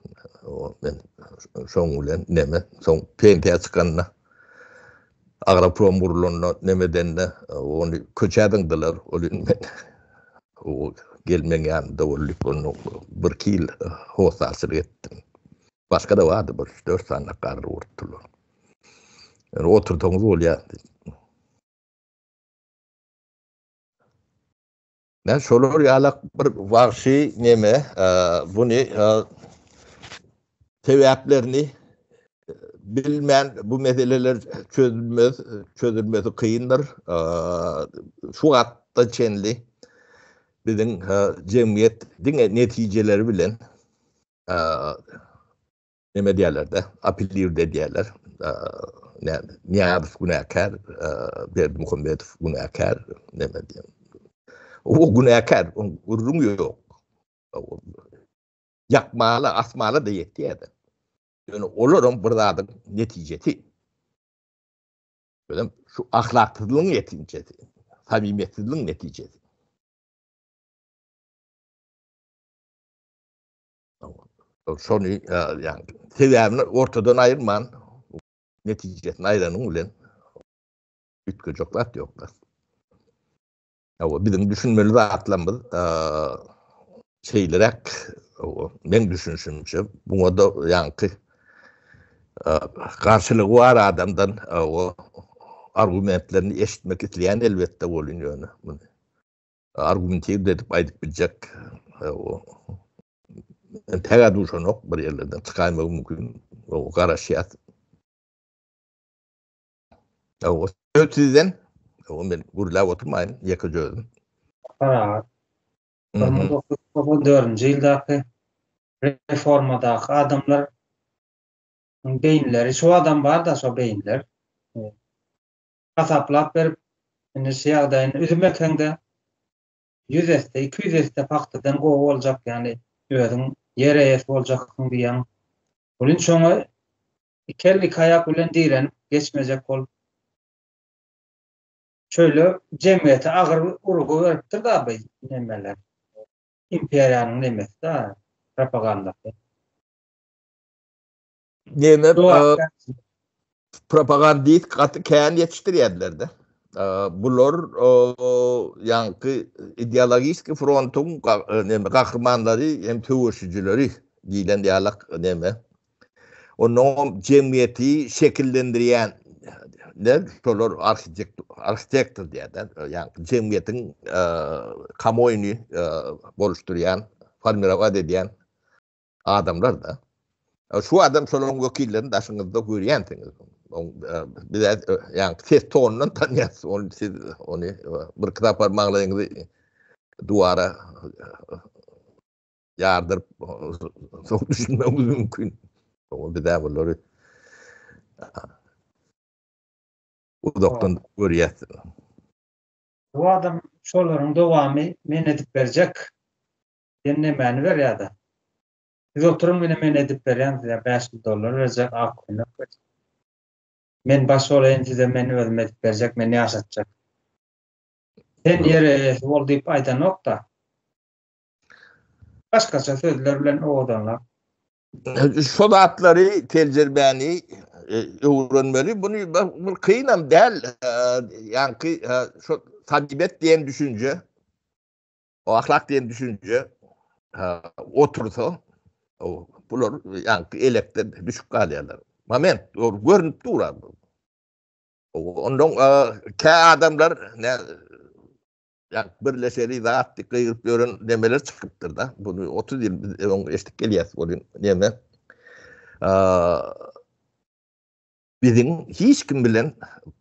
Ben son ulen neme, son pente çıkanına. Agraprom burlunna nemedenle onu köçedindiler. Olun ben o gelmen yanında olup onu bir kil hosasır ettim. Başka da vardı bir 4 tane karı vurttular. Yani oturduğumuz oluyor. Ben şolor yalak bir vahşi neme bunu sebeplerini bilmeyen bu meseleler çözülmesi kıyındır. Şu hatta çenli bizim cemiyet neticeleri bilen neme diyorlar da apillir de diyorlar. Niyabıs günahkar, Berdi Muhammedov günahkar neme diyor. O günahkar, urrum yok. Yakmalı, asmalı da yetti ya da. Yani olurum buradaki neticesi. Böyle şu ahlaksızlığın neticesi, samimiyetsizliğin neticesi. Sonu yani seviyemini ortadan ayırman, neticesini ayıranın ulen ütkücoklar yoklar. Bizim düşünmeli rahatlamız şeylerek ben düşünüşümce buna da yankı karşılığı var adamdan o argumentlerini eşitmek isteyen elbette oluyor. Argumentiyi dedip aydık bilecek o tek duşan yok bir yerlerden çıkaymak mümkün o karşıyat o sizden o ben burla oturmayın yakıcıyordum. Para. 1994 yıldaki reformadaki adamlar beyinleri, şu adam var da şu beyinler kasaplap verip siyahdayn üzümekende 100 este 200 este paktadan o olacak yani özün yere es olacaksın diyen bunun şoňa ikerlik ayak bilen direnip geçmeyecek ol şöyle cemiyete ağır urgu veripdir da bey nemeler imperiyanın nemesi da propaganda Neme propagandist katı keyan yetiştiriyediler de. Bular yankı ideolojik frontun kahramanları hem tövüşücüleri diyen diyalak neme. Onun cemiyeti şekillendiriyen ne solar architector diyen yani cemiyetin kamuoyunu oluşturan formirava ediyen adamlar da. Şu adam solon vekillerini daşınızda görüyensiniz. Bir de yani ses tonundan tanıyasınız. Onu bir kitap parmağınızı duvara yardırıp çok düşünmemiz mümkün. Bir de bunları uzaktan görüyensiniz. Bu adam şoların devamı men edip verecek dinlemeni ver ya da biz oturum men edip veren $5 verecek aklına men baş olayın size men edip verecek meni yaşatacak sen yere ol deyip aydan nokta başkaça sözler bilen o adamlar Şu atları tecrübeni öğrenmeli. Bunu kıyınan değil. Yani şu sabibet diyen düşünce, o ahlak diyen düşünce otursa, bunlar yani elekten düşük kalıyorlar. Moment, görünüp durar. Ondan ki adamlar ne yani birleşeri zaten kıyıp görün demeler çıkıptır da. Bunu 30 yıl eşlik geliyoruz. Neme? Bizim hiç kim bilen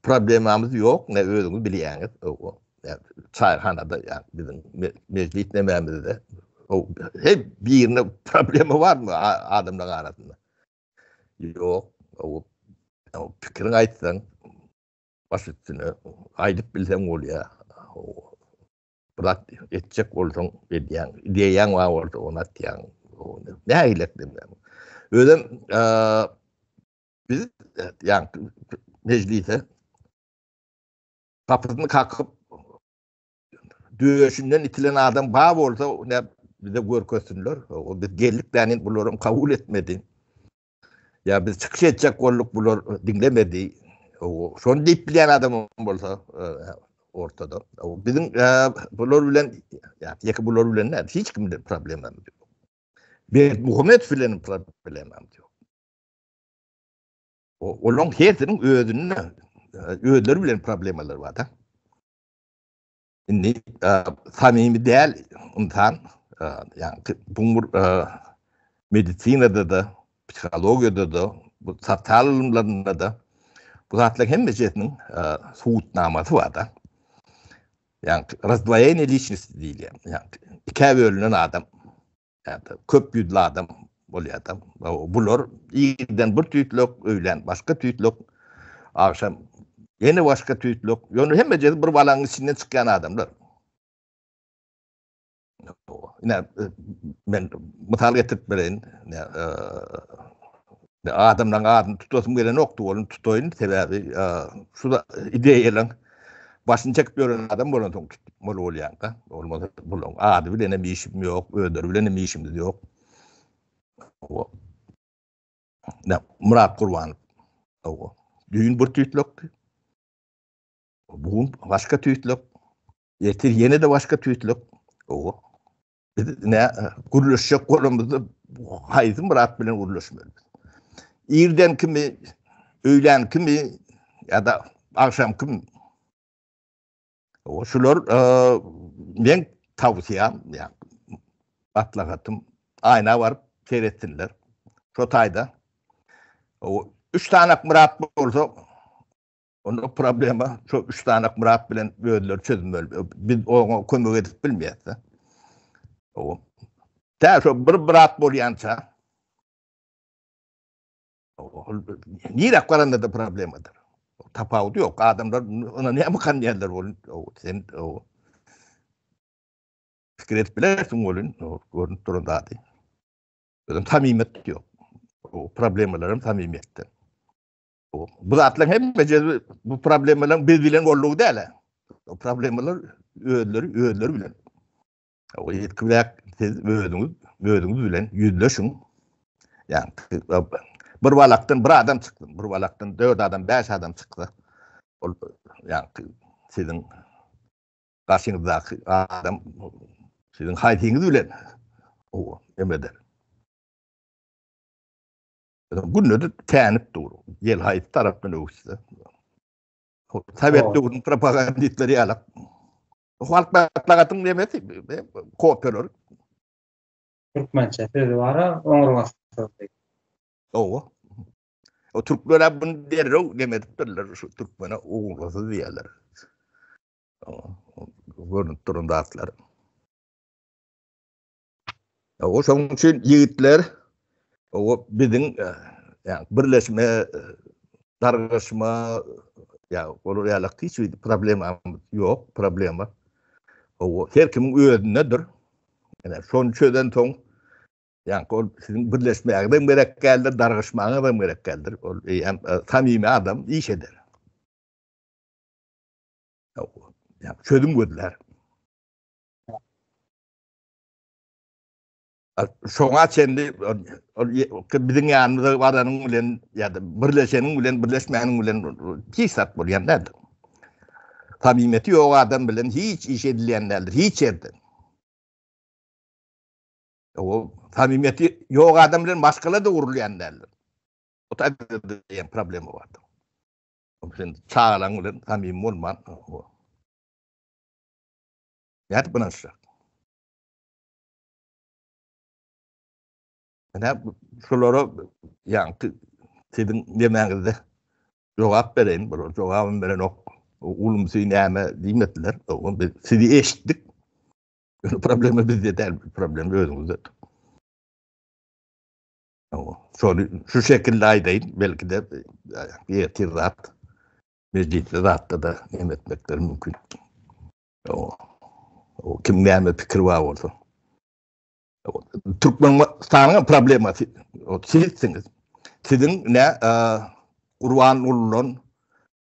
problemimiz yok, ne özünüz bilýäňiz. Yani çayhanada yani bizim meclis dememizde hep birine problemi var mı adamlar arasında? Yok. O pikirini aytsan baş üstüne aydıp bilsen bolýar. Bırak etjek bolsaň diýen wa bolsa ona diýen. Nähilek demem. Özüm biz yani meclise kapısını kakıp döşünden itilen adam bağ olsa ne bize görkösünler. O biz gelliklerini bunları kabul etmedi. Ya biz çıkış edecek olduk bunlar dinlemedi. O son deyip bilen adam olsa ortada. O bizim bunlar bilen yani yakı bunlar bilen ne? Hiç kimde problem yok. Bir Muhammed filanın problemi yok. Onun hepsinin ödülleri bilen problemleri var da. Şimdi samimi değil insan yani bu medisinada da psikologiyada da bu sosyal bilimlerinde de bu zatlar hem meselesinin suutnaması var da. Yani razdvayen ilişkisi değil yani. İkiye bölünen adam. Yani köp yüzlü adam oluyor adam. Bunlar iyiden bir tüytlük öğlen başka tüytlük akşam yeni başka tüytlük. Yani hem meselesi bir balanın içinden çıkan adamlar. Yani ben misal getirip vereyim. Adamdan adını tutasım gelen noktu olun tutayın sebebi şu da ideyeyle başını çekip gören adam buradan tutmalı oluyor da olmaz bulun adı bilene bir işim yok öder bilene bir işim de yok o ne Murat Kurban o düğün bir tüytlük bugün başka tüytlük yeter yeni de başka tüytlük o ne kuruluşacak kolumuzda hayızın Murat bilen kuruluşmuyor. İrden kimi, öğlen kimi ya da akşam kimi o şular ben tavsiyem yani atlakatım ayna var seyretsinler. Şu tayda o 3 tane Murat olsa onun problemi şu 3 tane Murat bilen ödüller çözülmeli. Biz onu kömür edip bilmeyiz. O der şu bir Murat bolyansa niye karanda da problemidir. Tapavut yok. Adamlar ona ne bakan yerler olun. Sen o fikir et bilersin olun. O görüntü durumda değil. Özüm samimiyet yok. O problemlerim samimiyetten. Bu zatlar hem bu problemlerin biz bilen olduğu değil. O problemler öğüdleri bilen. O yetkililer siz öğüdünüz bilen yüzleşin. Yani bir valaktan bir adam çıktı. Bir valaktan 4 adam 5 adam çıktı. Yani sizin karşınızdaki adam sizin hayatınızı bilen o emreder. Bunu da tanıp durur. Yel hayat tarafından öğütse. Sovyetli propagandistleri alak. Halk batlağatın demesi kopyalar. Türkmençe sözü var, oňurmaz. O Türkler bunu der o demedipler şu Türkmene oğurlası diyorlar. Görüntü durumda atlar. O şoň üçin yiğitler o bizim yani birleşme dargaşma ya olur ya hiç problem yok problemi. O her kimin öğündedir. Yani son çöden ton yani sizin birleşmeye gerek geldi, dargışmaya da gerek geldi. Yani samimi adam iş eder. Yani çözüm gördüler. Şoňa çendi bizim yanımızda varanın bilen ya da birleşenin bilen birleşmeyenin bilen kisat bolýanlar. Samimiyeti yok adam bilen hiç iş edilenlerdir. Hiç yerden. O samimiyeti yok adam bilen başkaları da urulýanlar. O da bir problemi vardı. O sen çağıran bilen samimi olman. Yani buna şey. Yani şulara yani sizin demeğinizde cevap bereyim. Bu cevabın veren ok. Ulumsuy näme diýmediler. Sizi eşitdik. Problemi bizde değil. Problemi özünüzde. Şu şekilde aydayın. Belki de yetir rahat. Meclisli rahatta da etmekleri mümkün. O kim näme pikir var olsa. Türkmenistan'ın problemi sizsiniz. Sizin ne Urvan Ululon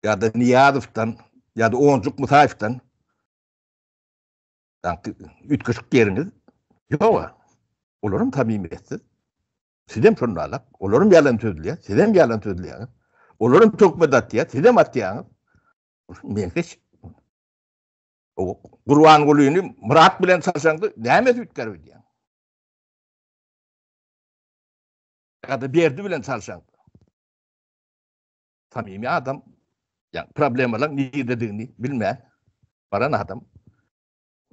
ya da Niyazov'tan ya da Oncuk Musayev'tan ütküşük yeriniz yok. Onların samimiyetsiz. Sizem şunu alak. Onların yalan sözlüyor. Sizem yalan sözlüyor. Onların tökme datya. Sizem atıyor. Menkiş. O Urvan Uluyunu Murat bilen sarsandı näme ütkär ödüyor. Ya da berdi bilen sarsandı. Samimi adam yani problem olan ne dediğini bilmeyen varan adam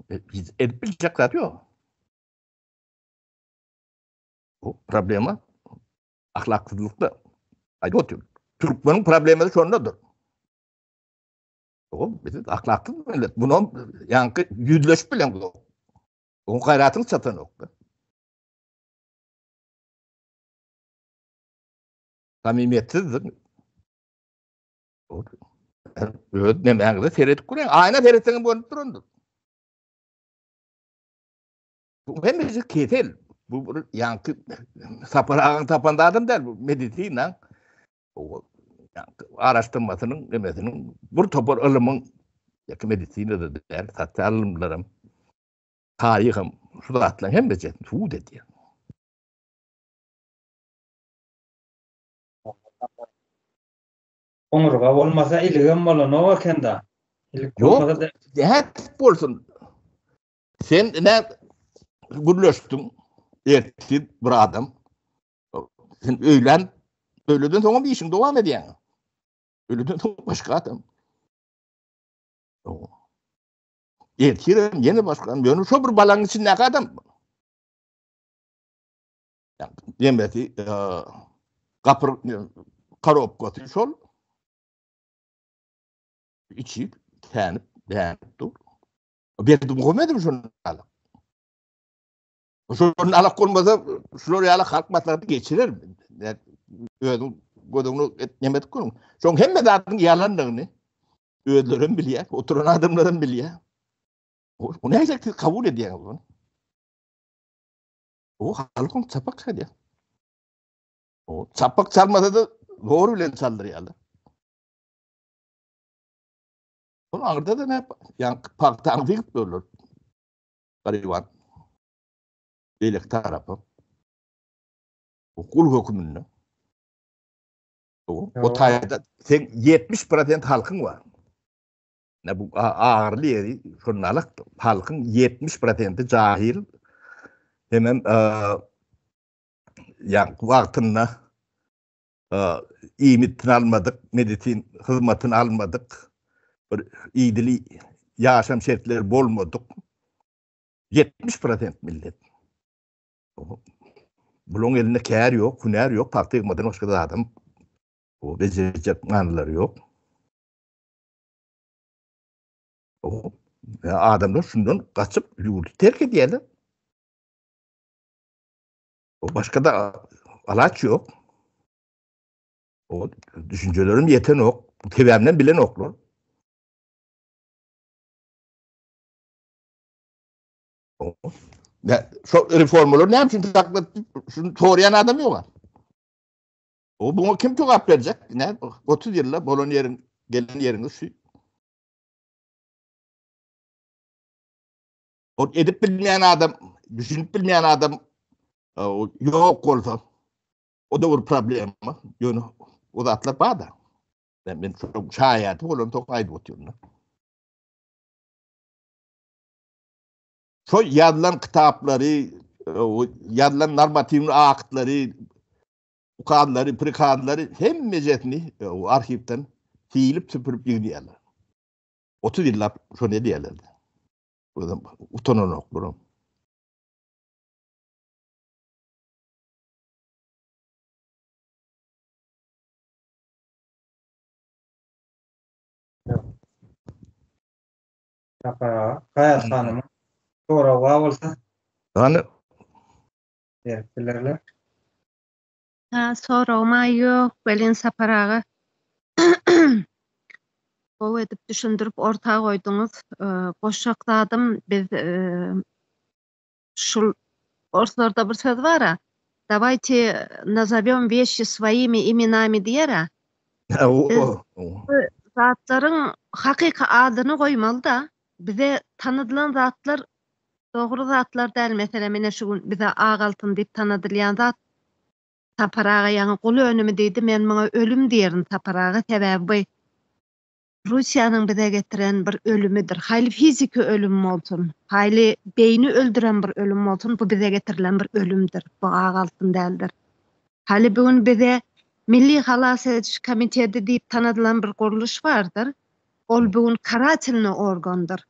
biz edip bilecek zaten yok. O problema ahlaksızlıkta. Haydi otur. Türkmenin problemi de şundadır. O biz ahlaksız millet. Bunu yankı yüzleşip bilen yok. Onun gayratını satan yok. Samimiyetsizdir. Ödnemeğinizi seyredip kurayın. Ayna seyretsenin bu durumdur. Bu hem de ketel. Bu yankı sapırağın tapandı adam değil. Bu medisina. O araştırmasının demesinin bir topar ılımın yakın medisina da değil. Sosyal ılımlarım, tarihim, şu da atlan hem de su dedi. Oňurga bolmasa iligem bolan o kenda. İlik bolmasa da Yok, hep bolsun. Sen ne gürleştin, ertin bir adam. Sen öyleden sonra bir işin devam ediyorsun. Öyleden sonra başka adam. Ertirim yeni başkan. Ben şu bir balanın içindeki adam. Yani, demeti kapır karop katı şol. İçi tenip dur. Berdim koymadım şunu alak. Şunu alak olmasa şunu alak halk matlakı geçirir mi? Yani, ödüm etmemek koyun. Şun hem de adın yalanlığını ödlerim biliyor. Oturan adımların biliyor. O ne yazık ki kabul ediyor onu. O halkın çapak çalıyor. O çapak çalmasa da doğru bile saldırıyorlar. Onun ağırda da ne yani paktan değil böyle. Gariban. Beylik tarafı. O kul hükmünü. O tayda sen 70% halkın var. Ne bu ağırlı yeri şunlalık halkın 70% cahil. Hemen yani vaktinde imitini almadık, medisin hizmetini almadık, iyidili yaşam şartları bolmadık. 70% millet. Bunun elinde kâr yok, hüner yok, parti yıkmadan başka da adam o becerecek manları yok. O adamlar şundan kaçıp yurdu terk ediyorlar. O başka da alaç yok. O düşüncelerim yeten yok. Tevemden bilen oklar. Şu reformları ne yapayım? Şunu soruyan adam yok. O bunu kim cevap verecek? Ne? 30 yılla Bolonya'nın gelen yerinde şu. O edip bilmeyen adam, düşünüp bilmeyen adam yok olsa o da bir problem mi? Yani o da atlar bağda. Ben çok şayatı olan çok ayrı oturuyorum. Şu yazılan kitapları, yazılan normatif aktları, ukadları, prikadları hem mezetini o arşivden silip süpürüp gidiyorlar. 30 yıllar şu ne diyorlardı? Buradan utanan Tapara, Hayat Hanım'ın sorağı olsa Yani dertlerler. Soragma yok, belin saparağı. O edip düşündürüp ortağa koydunuz. Boşakladım biz şu ortalarda bir söz var ya. Давайте назовем вещи своими именами diýär. Zatların hakiki adını koymalı da bize tanıdılan zatlar doğru zatlar değil. Mesela mene şu gün bize ağaltın deyip tanıdılan zat taparağa yani kulu önümü deydi, men bana ölüm diyerin taparağa. Sebebi Rusiyanın bize getiren bir ölümüdür. Hayli fiziki ölüm olsun, hayli beyni öldüren bir ölüm olsun, bu bize getirilen bir ölümdür. Bu ağaltın değildir. Hayli bugün bize Milli Halas Ediş Komitesi deyip tanıdılan bir kuruluş vardır. Ol bugün karatilni organdır.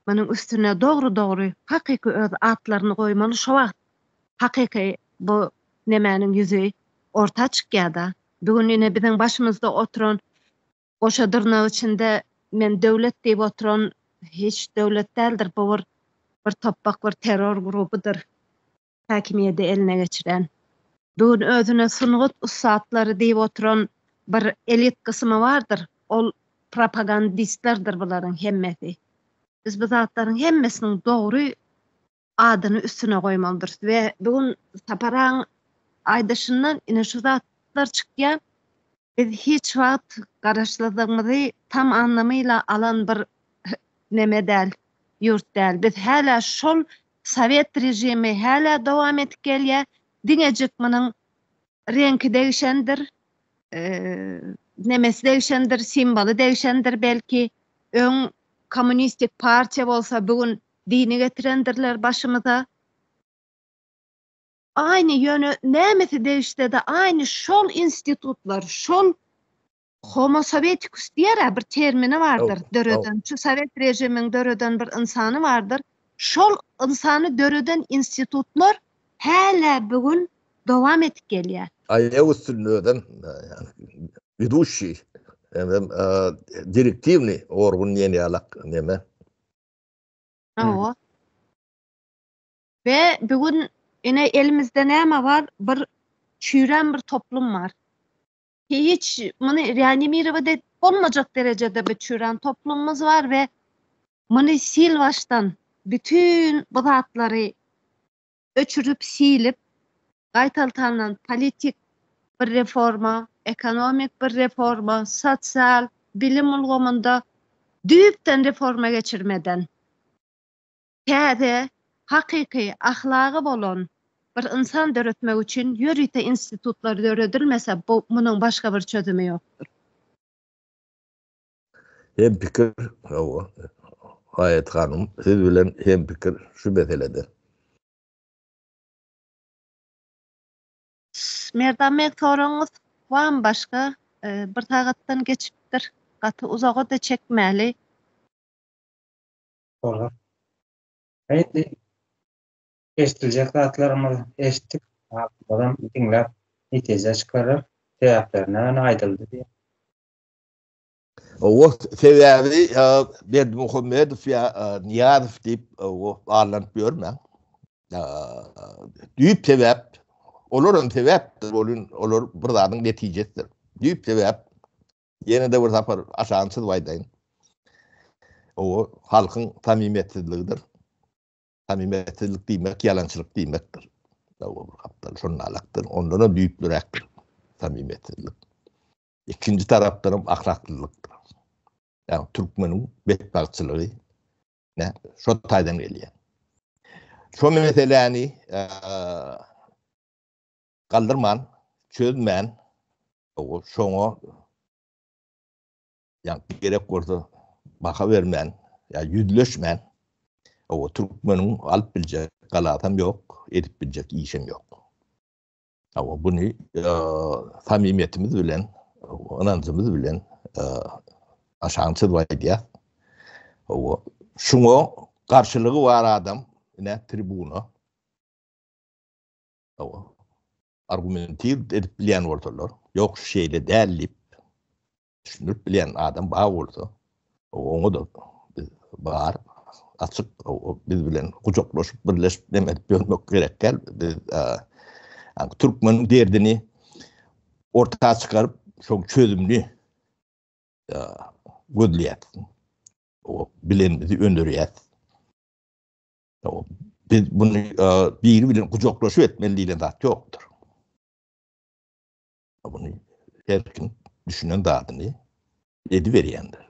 Bunun üstüne doğru hakiki öz atlarını koymalı. Şu vakt hakiki bu nemenin yüzü orta çıkýada. Bugün yine bizim başımızda oturan Goşadırnağı içinde men döwlet diýip oturan hiç döwlet däldir. Bu bir toppak bir terör grubudur. Hakimiýeti eline geçiren. Bugün özüne sungut usatlary diýip oturan bir elit kısmı vardır. Ol propagandistlerdir buların hemmesi. Biz bu zatların hemmesinin doğru adyny üstüne koymalıdır. Ve bugün Saparan aýdaşyndan ine şu zatlar çykýan. Biz hiç wagt garaşladığımızı tam anlamıyla alan bir neme däl, ýurt däl. Biz hala şol Sovet rejimi hala dowam etip gelýär. Diňejik munyň rengi değişendir, nemesi değişendir, simbaly değişendir belki. Öň kommunistik parça bolsa bugün dini getirendirler başımıza. Aynı yönü nämesi değişti de aynı şol institutlar, şol Homo Sovetikus diýär bir termini vardır döreden. Şu Sovet rejiminin döreden bir insanı vardır. Şol insanı döreden institutlar hala bugün dowam etip gelýär. Ayak üstünlüğünden ведущий direktivni orgun yeni alak neme. Ve bugün yine elimizde näme var? Bir çüren bir toplum var. Hiç bunu reanimirede olmayacak derecede bir çüren toplumumuz var ve bunu sil baştan bütün bu zatları öçürüp silip gaytaltanan politik bir reforma, ekonomik bir reforma, sosyal, bilim ulgamında düýpden reforma geçirmeden täze, hakiki, ahlagy bolan bir insan döretmek üçin ýörite institutlar döredilmese bu munyň başga bir çözümi ýokdur. Hem pikir, Hayat Hanım, siz bilen hem pikir şu meselede. Merdamek soraňyz wan başga bir tagatdan geçipdir. Gaty uzağa da çekmäli. Sorar. Haydi. Eşitilecek zatlarımız eşittik. Adam dinler, netice çıkarır. Cevaplarına aydıldı diye. O sebebi Berdimuhamedov ya Niyazov deyip o ağırlanıp görmem. Düýp sebep, olorun sebepdir, olur bir zatın neticesidir. Düýp sebep, yine de bir sapar aşansız vaydayın. O halkın samimiyetsizligidir. Samimiyetsizlik diýmek, yalançylyk diýmekdir. O bir kaptal şonun alakdyr. Ondan da düýplerekdir samimiyetsizlik. İkinci tarapdan ahlaklılıktır. Yani Türkmenin betbagçılığı ne? Şo taýdan gelýär. Şo meseleni galdyrman, çözmän, o şoňa yani gerek bolsa baka bermän, ya ýüzleşmän. O Türkmenin alyp biljek galatam ýok, edip biljek işim ýok. O bunu samimiyetimiz bilen, inancımız bilen aşansız vaydiyat. Şuna karşılığı var adam, ne tribuna. Argumentiv edip bilen ortalar. Yok şeyle dällip düşünüp bilen adam bağ olsa. Onu da var. açık biz bilen kucaklaşıp birleşip demek görmek gerek gel. Türkmen'in derdini ortaya çıkarıp çok çözümlü gözleyet. O bilenimizi öndürüyet. Biz bunu biri bilen kucaklaşıp etmeliyle de yoktur. Bunu her kim düşünen dağıdını ediveriyendir.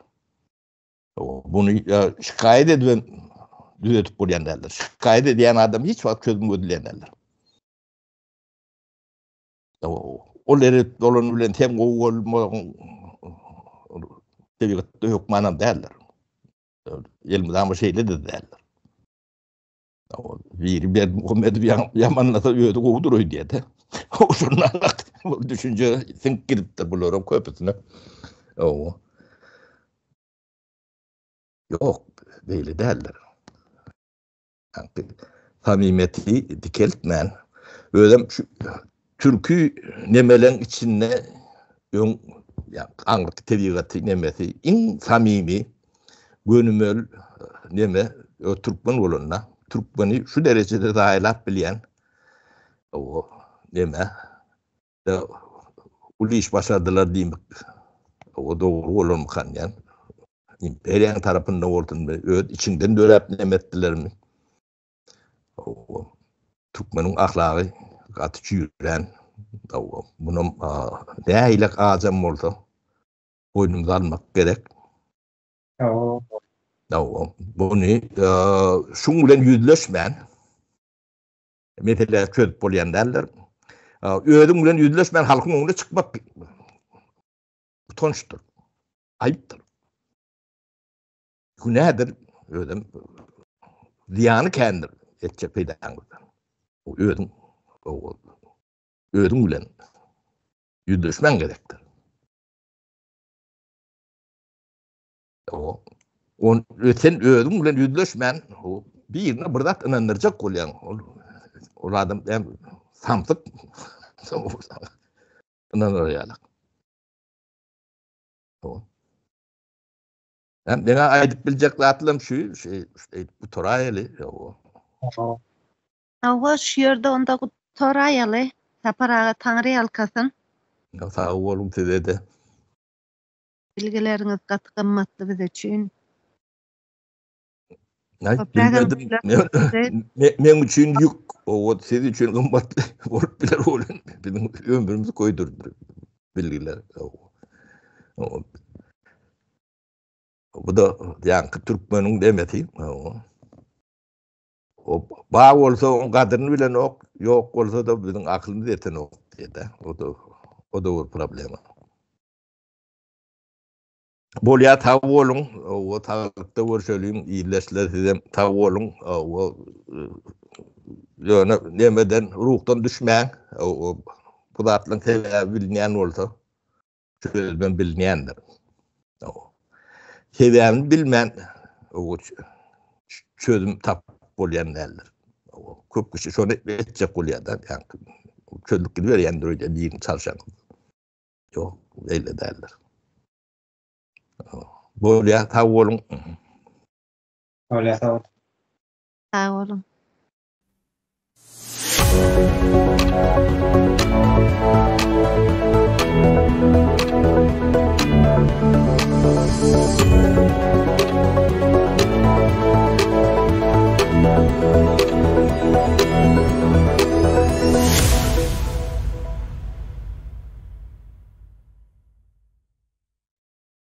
Bunu şikayet edilen düzeltip bulayanlardır. Şikayet ediyen adam hiç vakit çözüm ödüleyenlerdir. Onları dolanı bilen hem o olmanın tebigatta yok manam derler. Elimizde ama şeyle de derler. Bir Muhammed yamanlasa ödü kovduruyor diye de. O şunlarla düşünce sink giriptir bunların köpüsüne. Yok, böyle derler. Samimiyeti dikeltmeyen, öyle türkü nemelen içinde yani anlık tebigatı nemesi in samimi gönümel neme Türkmen olunna Türkmeni şu derecede dahilat bilen o neme da ulu iş başardılar diyeyim o doğru olunmakan yani İmperiyan tarafında olduğunu içinden dörep nemettiler mi? Türkmen'in ahlakı katı yüren bunun ne aylak azam olsa boynumuza almak gerek. Bunu şunla yüzleşmeyen mesela çözüp bolayan derler. Ödüm bilen yüzleşmeyen halkın önüne çıkmak utançtır. Ayıptır. Günahdır. Ödüm ziyanı kendir. Edecek peydandır. Ödüm bilen yüzleşmen gerektir. Sen ödüm bilen yüzleşmen birine bırdat inandıracak olayan o adam hem samtık inandıracak. Hem bana aydıp bilecek zatılım şu bu torayeli Awa şiirde onda torayalı saparağa Tanrı yalkasın. Sağ olun size de. Bilgileriniz katı kımmatlı biz için. Bilmedim. Men için yük. O siz için kımmatlı olup bilir olun. Bizim ömrümüzü koydurdu bilgiler. Bu da yani Türkmen'in demeti. O bağ olsa onun kadrini bilen yok olsa da bizim aklımız yeten yok diye de. O da bir problem. Bolya tav olun, o tavukta var söyleyeyim, iyileşler size tav olun, o nemeden ruhtan düşmeyen, o budatlan sebebi bilmeyen olsa, çözmen bilmeyendir. Sebebini bilmeyen, o çözüm tap bolyan derler. Köp kişi şunu edecek bolyadan, yani çözlük gibi veriyendir öyle değil çalışan. Yok, öyle derler. Bolya tav olun. Öyle sağ olun. Sağ olun.